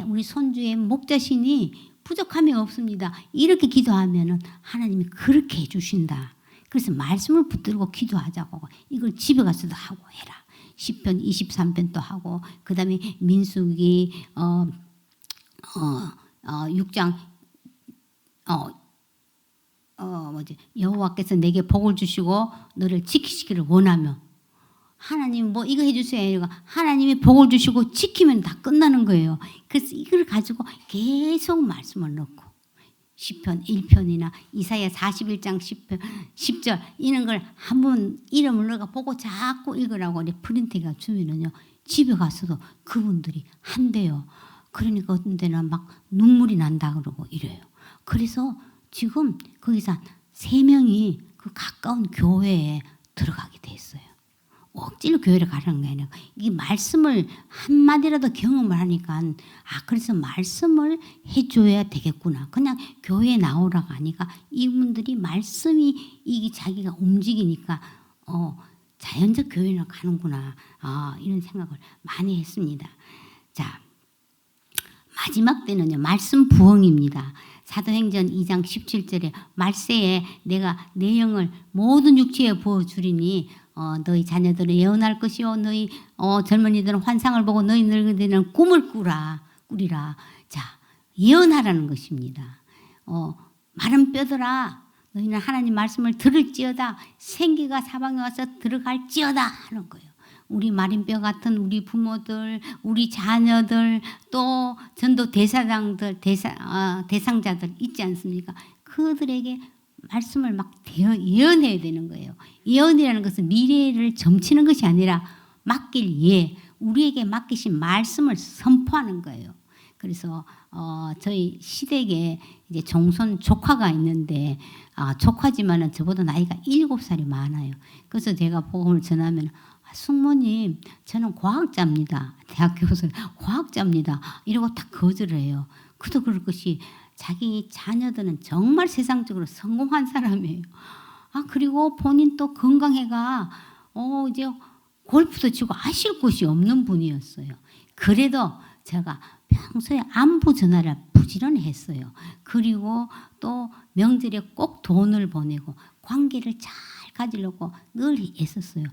우리 손주의 목자시니 부족함이 없습니다. 이렇게 기도하면은 하나님이 그렇게 해주신다. 그래서 말씀을 붙들고 기도하자고. 이걸 집에 가서도 하고 해라. 시편 23편도 하고 그 다음에 민수기 6장 여호와께서 내게 복을 주시고 너를 지키시기를 원하며 하나님 뭐 이거 해주세요. 하나님이 복을 주시고 지키면 다 끝나는 거예요. 그래서 이걸 가지고 계속 말씀을 넣고 시편 1편이나 이사야 41장 10절 이런 걸 한번 이름을 넣어가 보고 자꾸 읽으라고 프린트가 주면은요, 집에 가서도 그분들이 한대요. 그러니까 어떤 데는 막 눈물이 난다 그러고 이래요. 그래서 지금 거기서 3명이 그 가까운 교회에 들어가게 됐어요. 억지로 교회를 가라는 게 아니라 이 말씀을 한마디라도 경험을 하니까 그래서 말씀을 해줘야 되겠구나. 그냥 교회에 나오라가 아니라 이분들이 말씀이 이게 자기가 움직이니까 자연적 교회를 가는구나. 이런 생각을 많이 했습니다. 자, 마지막 때는요, 말씀 부흥입니다. 사도행전 2장 17절에 말세에 내가 내 영을 모든 육체에 부어주리니 너희 자녀들은 예언할 것이요 너희 젊은이들은 환상을 보고 너희 늙은이들은 꿈을 꾸리라. 자, 예언하라는 것입니다. 마른 뼈들아 너희는 하나님 말씀을 들을지어다 생기가 사방에 와서 들어갈지어다 하는 거예요. 우리 마른 뼈 같은 우리 부모들, 우리 자녀들, 또 전도 대상자들 있지 않습니까? 그들에게 말씀을 막 예언해야 되는 거예요. 예언이라는 것은 미래를 점치는 것이 아니라 맡길 우리에게 맡기신 말씀을 선포하는 거예요. 그래서 저희 시댁에 이제 종손 조카가 있는데 조카지만은 저보다 나이가 7살이 많아요. 그래서 제가 복음을 전하면 숙모님 저는 과학자입니다. 대학교에서 과학자입니다. 이러고 딱 거절을 해요. 그도 그럴 것이 자기 자녀들은 정말 세상적으로 성공한 사람이에요. 그리고 본인 또 건강해가 이제 골프도 치고 하실 곳이 없는 분이었어요. 그래도 제가 평소에 안부 전화를 부지런히 했어요. 그리고 또 명절에 꼭 돈을 보내고 관계를 잘 가지려고 늘 애썼어요.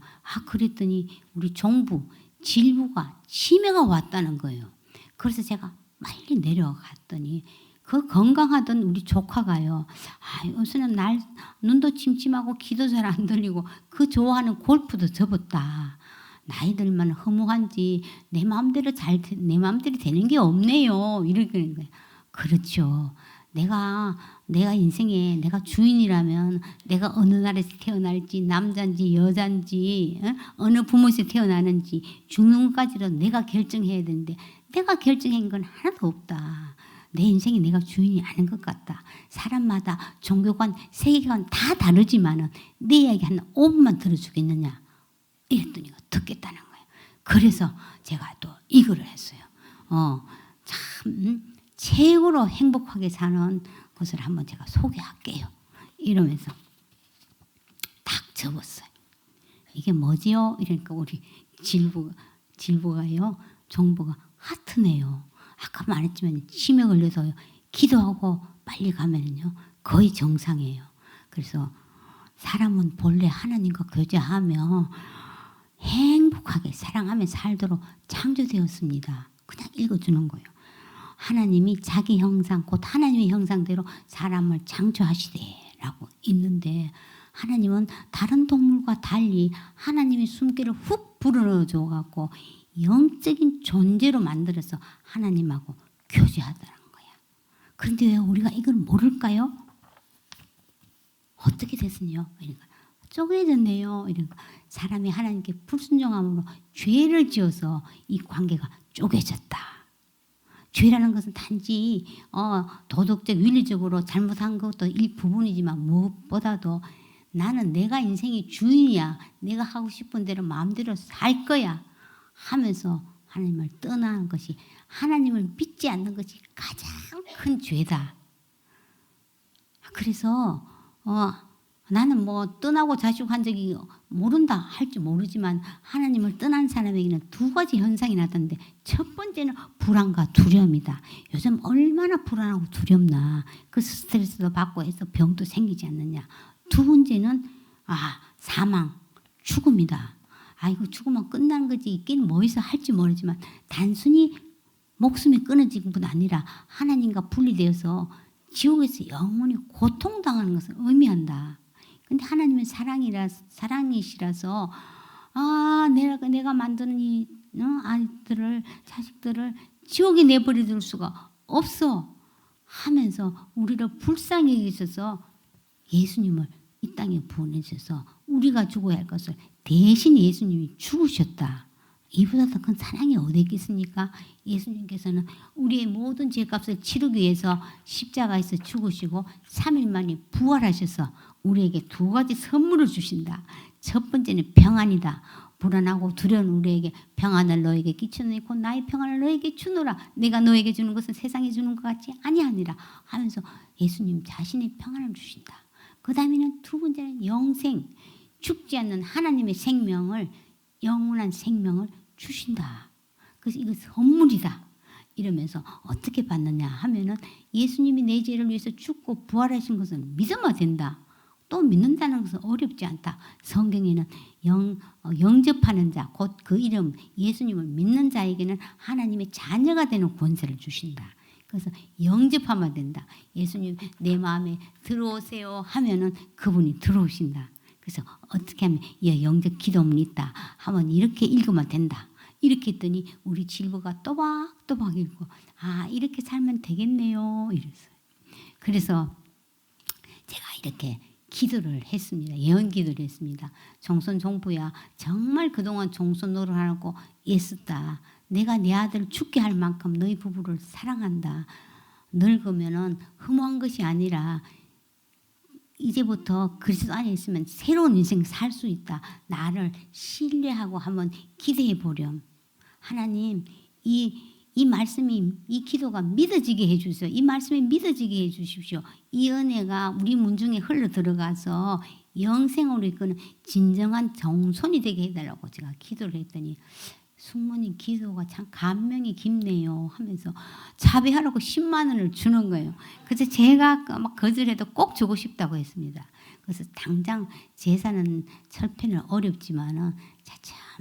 그랬더니 우리 종부, 질부가 치매가 왔다는 거예요. 그래서 제가 빨리 내려갔더니 그 건강하던 우리 조카가요. 요새는 날 눈도 침침하고 귀도 잘 안 들리고 그 좋아하는 골프도 접었다. 나이 들면 허무한지 내 마음대로 되는 게 없네요. 이렇게 거예요. 그렇죠. 내가 인생에 내가 주인이라면 내가 어느 나라에서 태어날지 남자인지 여자인지 어느 부모에서 태어나는지 죽는 것까지도 내가 결정해야 되는데 내가 결정한 건 하나도 없다. 내 인생이 내가 주인이 아닌 것 같다. 사람마다 종교관, 세계관 다 다르지만은 내 이야기 한 5분만 들어주겠느냐. 이랬더니 듣겠다는 거예요. 그래서 제가 또 이거를 했어요. 참 최고로 행복하게 사는 것을 한번 제가 소개할게요. 이러면서 딱 접었어요. 이게 뭐지요? 이러니까 우리 질부가요. 종부가 하트네요. 아까 말했지만 치매 걸려서 기도하고 빨리 가면은요 거의 정상이에요. 그래서 사람은 본래 하나님과 교제하며 행복하게 사랑하며 살도록 창조되었습니다. 그냥 읽어주는 거예요. 하나님이 자기 형상 곧 하나님의 형상대로 사람을 창조하시되라고 있는데 하나님은 다른 동물과 달리 하나님의 숨결을 훅 불어넣어 갖고 영적인 존재로 만들어서 하나님하고 교제하더라는 거야. 그런데 왜 우리가 이걸 모를까요? 어떻게 됐으뇨? 그러니까 쪼개졌네요. 이러니까 사람이 하나님께 불순종함으로 죄를 지어서 이 관계가 쪼개졌다. 죄라는 것은 단지 도덕적 윤리적으로 잘못한 것도 일부분이지만 무엇보다도 나는 내가 인생의 주인이야. 내가 하고 싶은 대로 마음대로 살 거야. 하면서 하나님을 떠나는 것이 하나님을 믿지 않는 것이 가장 큰 죄다. 그래서 나는 뭐 떠나고 자식한 적이 모른다 할지 모르지만 하나님을 떠난 사람에게는 두 가지 현상이 나타나는데 첫 번째는 불안과 두려움이다. 요즘 얼마나 불안하고 두렵나. 그 스트레스도 받고 해서 병도 생기지 않느냐. 두 번째는 사망, 죽음이다. 이거 죽으면 끝나는 거지. 있긴 뭐해서 할지 모르지만 단순히 목숨이 끊어진 뿐 아니라 하나님과 분리되어서 지옥에서 영원히 고통당하는 것을 의미한다. 근데 하나님은 사랑이시라서 내가 만드는 이 아이들을 자식들을 지옥에 내버려둘 수가 없어 하면서 우리를 불쌍히 여기셔서 예수님을 이 땅에 보내셔서 우리가 죽어야 할 것을 대신 예수님이 죽으셨다. 이보다 더 큰 사랑이 어디 있겠습니까? 예수님께서는 우리의 모든 죄값을 치르기 위해서 십자가에서 죽으시고 3일 만에 부활하셔서 우리에게 두 가지 선물을 주신다. 첫 번째는 평안이다. 불안하고 두려운 우리에게 평안을 너에게 끼쳐놓고 나의 평안을 너에게 주노라. 내가 너에게 주는 것은 세상에 주는 것 같지 아니하니라 하면서 예수님 자신의 평안을 주신다. 그 다음에는 두 번째는 영생, 죽지 않는 하나님의 생명을 영원한 생명을 주신다. 그래서 이거 선물이다. 이러면서 어떻게 받느냐 하면은 예수님이 내 죄를 위해서 죽고 부활하신 것은 믿으면 된다. 또 믿는다는 것은 어렵지 않다. 성경에는 영접하는 자, 곧 그 이름 예수님을 믿는 자에게는 하나님의 자녀가 되는 권세를 주신다. 그래서 영접하면 된다. 예수님 내 마음에 들어오세요 하면은 그분이 들어오신다. 그래서 어떻게 하면 영접 기도문이 있다 하면 이렇게 읽으면 된다. 이렇게 했더니 우리 질부가 또박또박 읽고 이렇게 살면 되겠네요. 이랬어요. 그래서 제가 이렇게 기도를 했습니다. 예언 기도를 했습니다. 종손 종부야 정말 그동안 종손 노릇하고 애썼다. 내가 내 아들 죽게 할 만큼 너희 부부를 사랑한다. 늙으면은 허무한 것이 아니라 이제부터 그리스도 안에 있으면 새로운 인생 살 수 있다. 나를 신뢰하고 한번 기대해 보렴. 하나님 이 말씀이 이 기도가 믿어지게 해주세요. 이 말씀이 믿어지게 해주십시오. 이 은혜가 우리 문중에 흘러 들어가서 영생으로 이끄는 진정한 정손이 되게 해달라고 제가 기도를 했더니 숙모님 기도가 참 감명이 깊네요 하면서 자비하라고 10만 원을 주는 거예요. 그래서 제가 막 거절해도 꼭 주고 싶다고 했습니다. 그래서 당장 제사는 철폐는 어렵지만은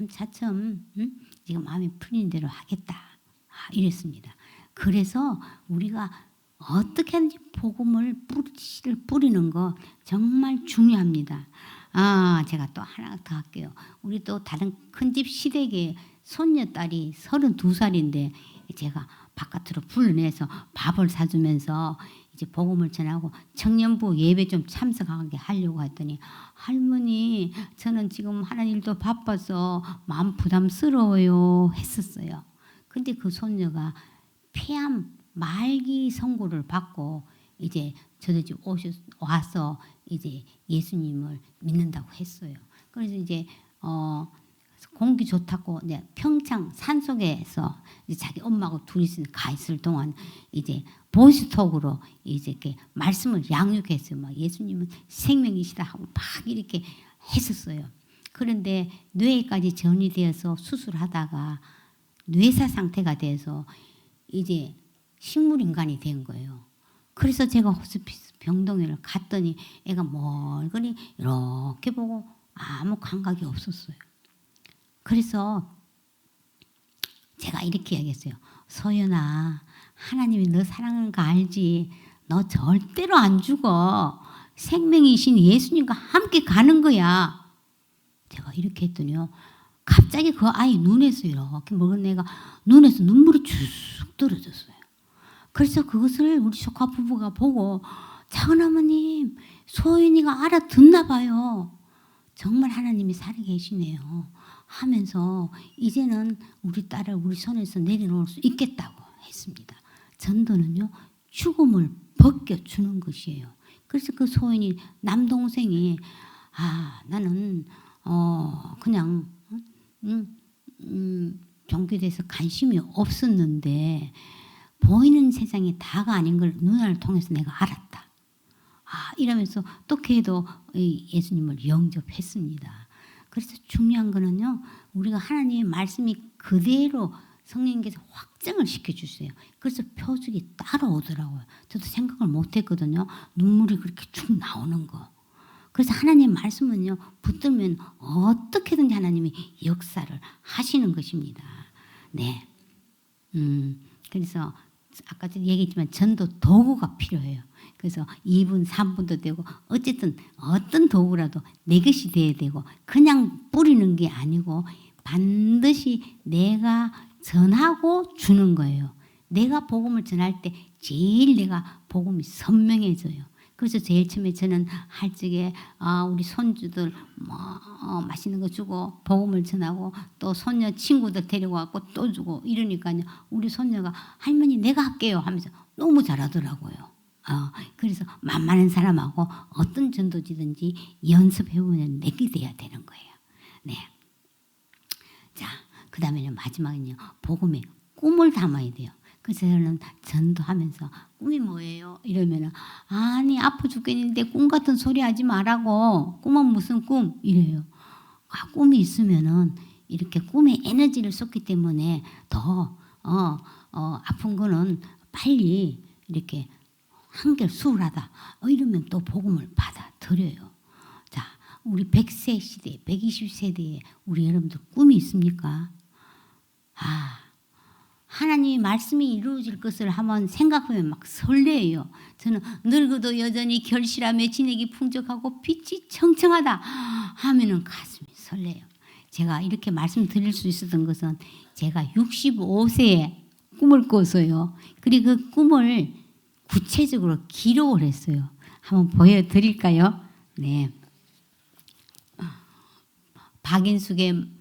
차츰 지금 마음이 풀리는 대로 하겠다 이랬습니다. 그래서 우리가 어떻게 하는지 복음을 뿌리는 거 정말 중요합니다. 제가 또 하나 더 할게요. 우리 또 다른 큰 집 시댁에 손녀딸이 32살인데 제가 바깥으로 불러내서 밥을 사주면서 이제 복음을 전하고 청년부 예배 좀 참석하게 하려고 했더니 할머니 저는 지금 하는 일도 바빠서 마음 부담스러워요 했었어요. 근데 그 손녀가 폐암 말기 선고를 받고 이제 저희 집 와서 이제 예수님을 믿는다고 했어요. 그래서 이제 공기 좋다고 평창 산속에서 이제 자기 엄마하고 둘이 가 있을 동안 이제 보이스톡으로 이제 이렇게 말씀을 양육했어요. 막 예수님은 생명이시다 하고 막 이렇게 했었어요. 그런데 뇌까지 전이되어서 수술하다가 뇌사 상태가 돼서 이제 식물인간이 된 거예요. 그래서 제가 호스피스 병동에를 갔더니 애가 멀거니 이렇게 보고 아무 감각이 없었어요. 그래서 제가 이렇게 얘기했어요. 소연아, 하나님이 너 사랑하는 거 알지? 너 절대로 안 죽어. 생명이신 예수님과 함께 가는 거야. 제가 이렇게 했더니요. 갑자기 그 아이 눈에서 이렇게 먹은 애가 눈에서 눈물이 쭉 떨어졌어요. 그래서 그것을 우리 조카 부부가 보고 작은 어머님, 소연이가 알아듣나 봐요. 정말 하나님이 살아계시네요. 하면서 이제는 우리 딸을 우리 손에서 내려놓을 수 있겠다고 했습니다. 전도는요. 죽음을 벗겨주는 것이에요. 그래서 그 소연이 남동생이 나는 그냥 종교에 대해서 관심이 없었는데 보이는 세상이 다가 아닌 걸 누나를 통해서 내가 알았다. 이러면서 또 걔도 예수님을 영접했습니다. 그래서 중요한 거는요. 우리가 하나님의 말씀이 그대로 성령님께서 확증을 시켜주세요. 그래서 표적이 따라오더라고요. 저도 생각을 못했거든요. 눈물이 그렇게 쭉 나오는 거. 그래서 하나님 말씀은요. 붙들면 어떻게든지 하나님이 역사를 하시는 것입니다. 네. 그래서 아까도 얘기했지만 전도 도구가 필요해요. 그래서 2분, 3분도 되고 어쨌든 어떤 도구라도 내 것이 돼야 되고 그냥 뿌리는 게 아니고 반드시 내가 전하고 주는 거예요. 내가 복음을 전할 때 제일 내가 복음이 선명해져요. 그래서 제일 처음에 저는 할 적에 우리 손주들 맛있는 거 주고 복음을 전하고 또 손녀 친구들 데려와서 또 주고 이러니까요. 우리 손녀가 할머니 내가 할게요 하면서 너무 잘하더라고요. 그래서 만만한 사람하고 어떤 전도지든지 연습해보면 내게 돼야 되는 거예요. 네. 자, 그 다음에는 마지막은요. 복음에 꿈을 담아야 돼요. 그래서 저는 전도하면서 꿈이 뭐예요? 이러면 아니 아파 죽겠는데 꿈 같은 소리 하지 말라고. 꿈은 무슨 꿈? 이래요. 꿈이 있으면은 이렇게 꿈에 에너지를 쏟기 때문에 더 아픈 거는 빨리 이렇게 한결 수월하다. 이러면 또 복음을 받아들여요. 자, 우리 100세 시대, 120세대에 우리 여러분들 꿈이 있습니까? 하나님의 말씀이 이루어질 것을 한번 생각하면 막 설레요. 저는 늙어도 여전히 결실하며 진액이 풍족하고 빛이 청청하다 하면은 가슴이 설레요. 제가 이렇게 말씀드릴 수 있었던 것은 제가 65세에 꿈을 꿔서요. 그리고 그 꿈을 구체적으로 기록을 했어요. 한번 보여드릴까요? 네. 박인숙의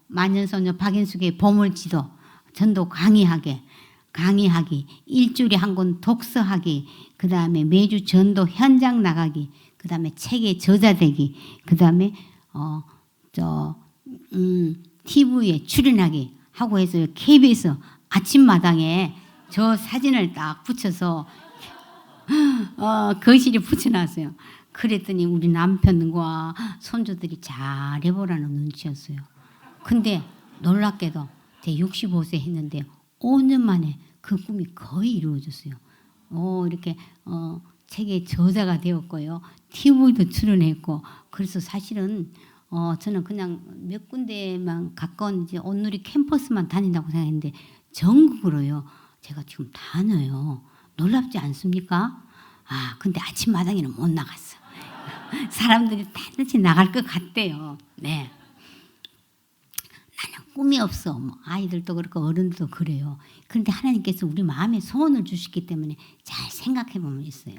만년소녀 박인숙의 보물지도 전도 강의하기, 일주일에 한 권 독서하기, 그 다음에 매주 전도 현장 나가기, 그 다음에 책의 저자되기, 그 다음에 TV에 출연하기 하고 해서 KBS 아침마당에 저 사진을 딱 붙여서 거실에 붙여놨어요. 그랬더니 우리 남편과 손주들이 잘해보라는 눈치였어요. 근데 놀랍게도 제 65세 했는데 5년 만에 그 꿈이 거의 이루어졌어요. 이렇게 책의 저자가 되었고요. TV도 출연했고, 그래서 사실은 저는 그냥 몇 군데만 가까운 이제 온누리 캠퍼스만 다닌다고 생각했는데 전국으로요. 제가 지금 다녀요. 놀랍지 않습니까? 근데 아침마당에는 못 나갔어. 사람들이 반드시 나갈 것 같대요. 네. 나는 꿈이 없어. 아이들도 그렇고 어른들도 그래요. 그런데 하나님께서 우리 마음에 소원을 주시기 때문에 잘 생각해 보면 있어요.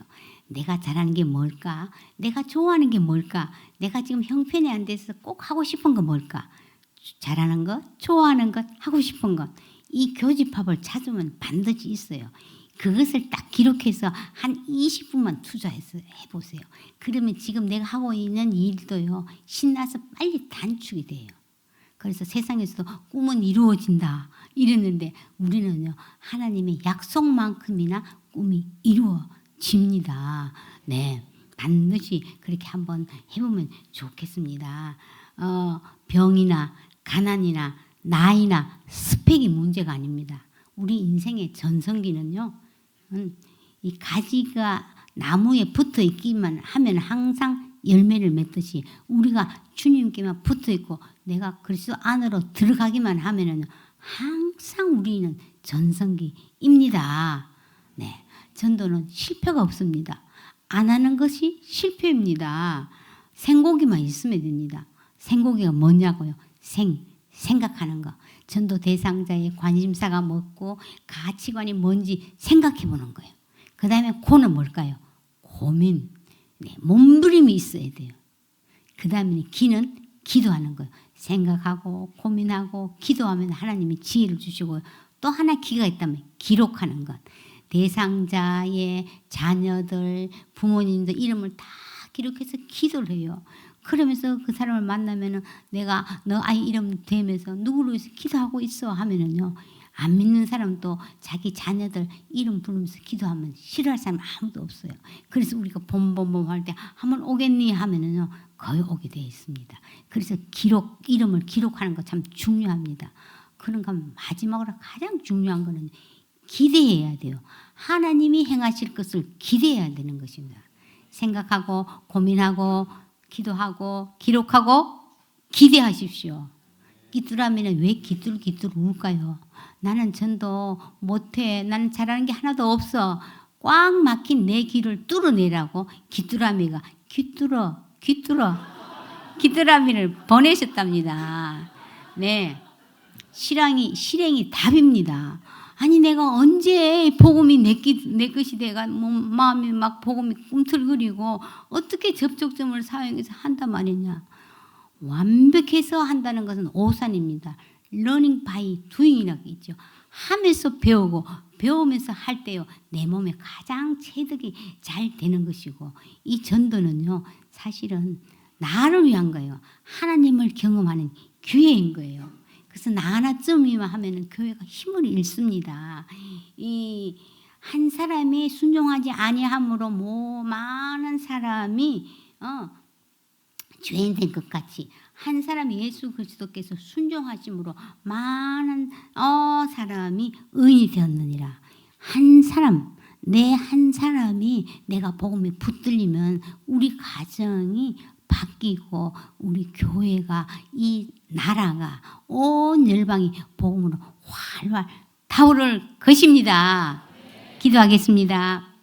내가 잘하는 게 뭘까? 내가 좋아하는 게 뭘까? 내가 지금 형편이 안 돼서 꼭 하고 싶은 거 뭘까? 잘하는 것, 좋아하는 것, 하고 싶은 것. 이 교집합을 찾으면 반드시 있어요. 그것을 딱 기록해서 한 20분만 투자해서 해보세요. 그러면 지금 내가 하고 있는 일도요, 신나서 빨리 단축이 돼요. 그래서 세상에서도 꿈은 이루어진다 이랬는데 우리는요, 하나님의 약속만큼이나 꿈이 이루어집니다. 네, 반드시 그렇게 한번 해보면 좋겠습니다. 병이나 가난이나 나이나 스펙이 문제가 아닙니다. 우리 인생의 전성기는요, 이 가지가 나무에 붙어 있기만 하면 항상 열매를 맺듯이 우리가 주님께만 붙어 있고 내가 그리스도 안으로 들어가기만 하면은 항상 우리는 전성기입니다. 네, 전도는 실패가 없습니다. 안 하는 것이 실패입니다. 생고기만 있으면 됩니다. 생고기가 뭐냐고요? 생각하는 거. 전도 대상자의 관심사가 뭐고 가치관이 뭔지 생각해 보는 거예요. 그 다음에 고는 뭘까요? 고민. 네, 몸부림이 있어야 돼요. 그 다음에 기는 기도하는 거예요. 생각하고 고민하고 기도하면 하나님이 지혜를 주시고, 또 하나 기가 있다면 기록하는 것. 대상자의 자녀들, 부모님들 이름을 다 기록해서 기도를 해요. 그러면서 그 사람을 만나면은 내가 너 아이 이름 대면서 누구를 위해서 기도하고 있어 하면은요, 안 믿는 사람도 자기 자녀들 이름 부르면서 기도하면 싫어할 사람 아무도 없어요. 그래서 우리가 봄봄봄 할 때 한번 오겠니 하면은요, 거의 오게 되어 있습니다. 그래서 이름을 기록하는 거 참 중요합니다. 그런가 하면 마지막으로 가장 중요한 거는 기대해야 돼요. 하나님이 행하실 것을 기대해야 되는 것입니다. 생각하고 고민하고 기도하고 기록하고 기대하십시오. 기도라면 왜 기도를 울까요? 나는 전도 못해. 나는 잘하는 게 하나도 없어. 꽉 막힌 내 귀를 뚫어내라고 귀뚜라미가 귀뚜라미를 보내셨답니다. 네, 실행이 답입니다. 아니 내가 언제 복음이 내 것이 돼가 마음이 막 복음이 꿈틀거리고 어떻게 접촉점을 사용해서 한단 말이냐. 완벽해서 한다는 것은 오산입니다. learning by doing이라고 있죠. 하면서 배우고 배우면서 할 때요, 내 몸에 가장 체득이 잘 되는 것이고, 이 전도는요 사실은 나를 위한 거예요. 하나님을 경험하는 기회인 거예요. 그래서 나 하나쯤이면 하면은 교회가 힘을 잃습니다. 이 한 사람이 순종하지 아니함으로 많은 사람이 죄인 된 것 같이 한 사람이 예수 그리스도께서 순종하심으로 많은 사람이 의인이 되었느니라. 한 사람이 내가 복음에 붙들리면 우리 가정이 바뀌고 우리 교회가, 이 나라가, 온 열방이 복음으로 활활 타오를 것입니다. 기도하겠습니다.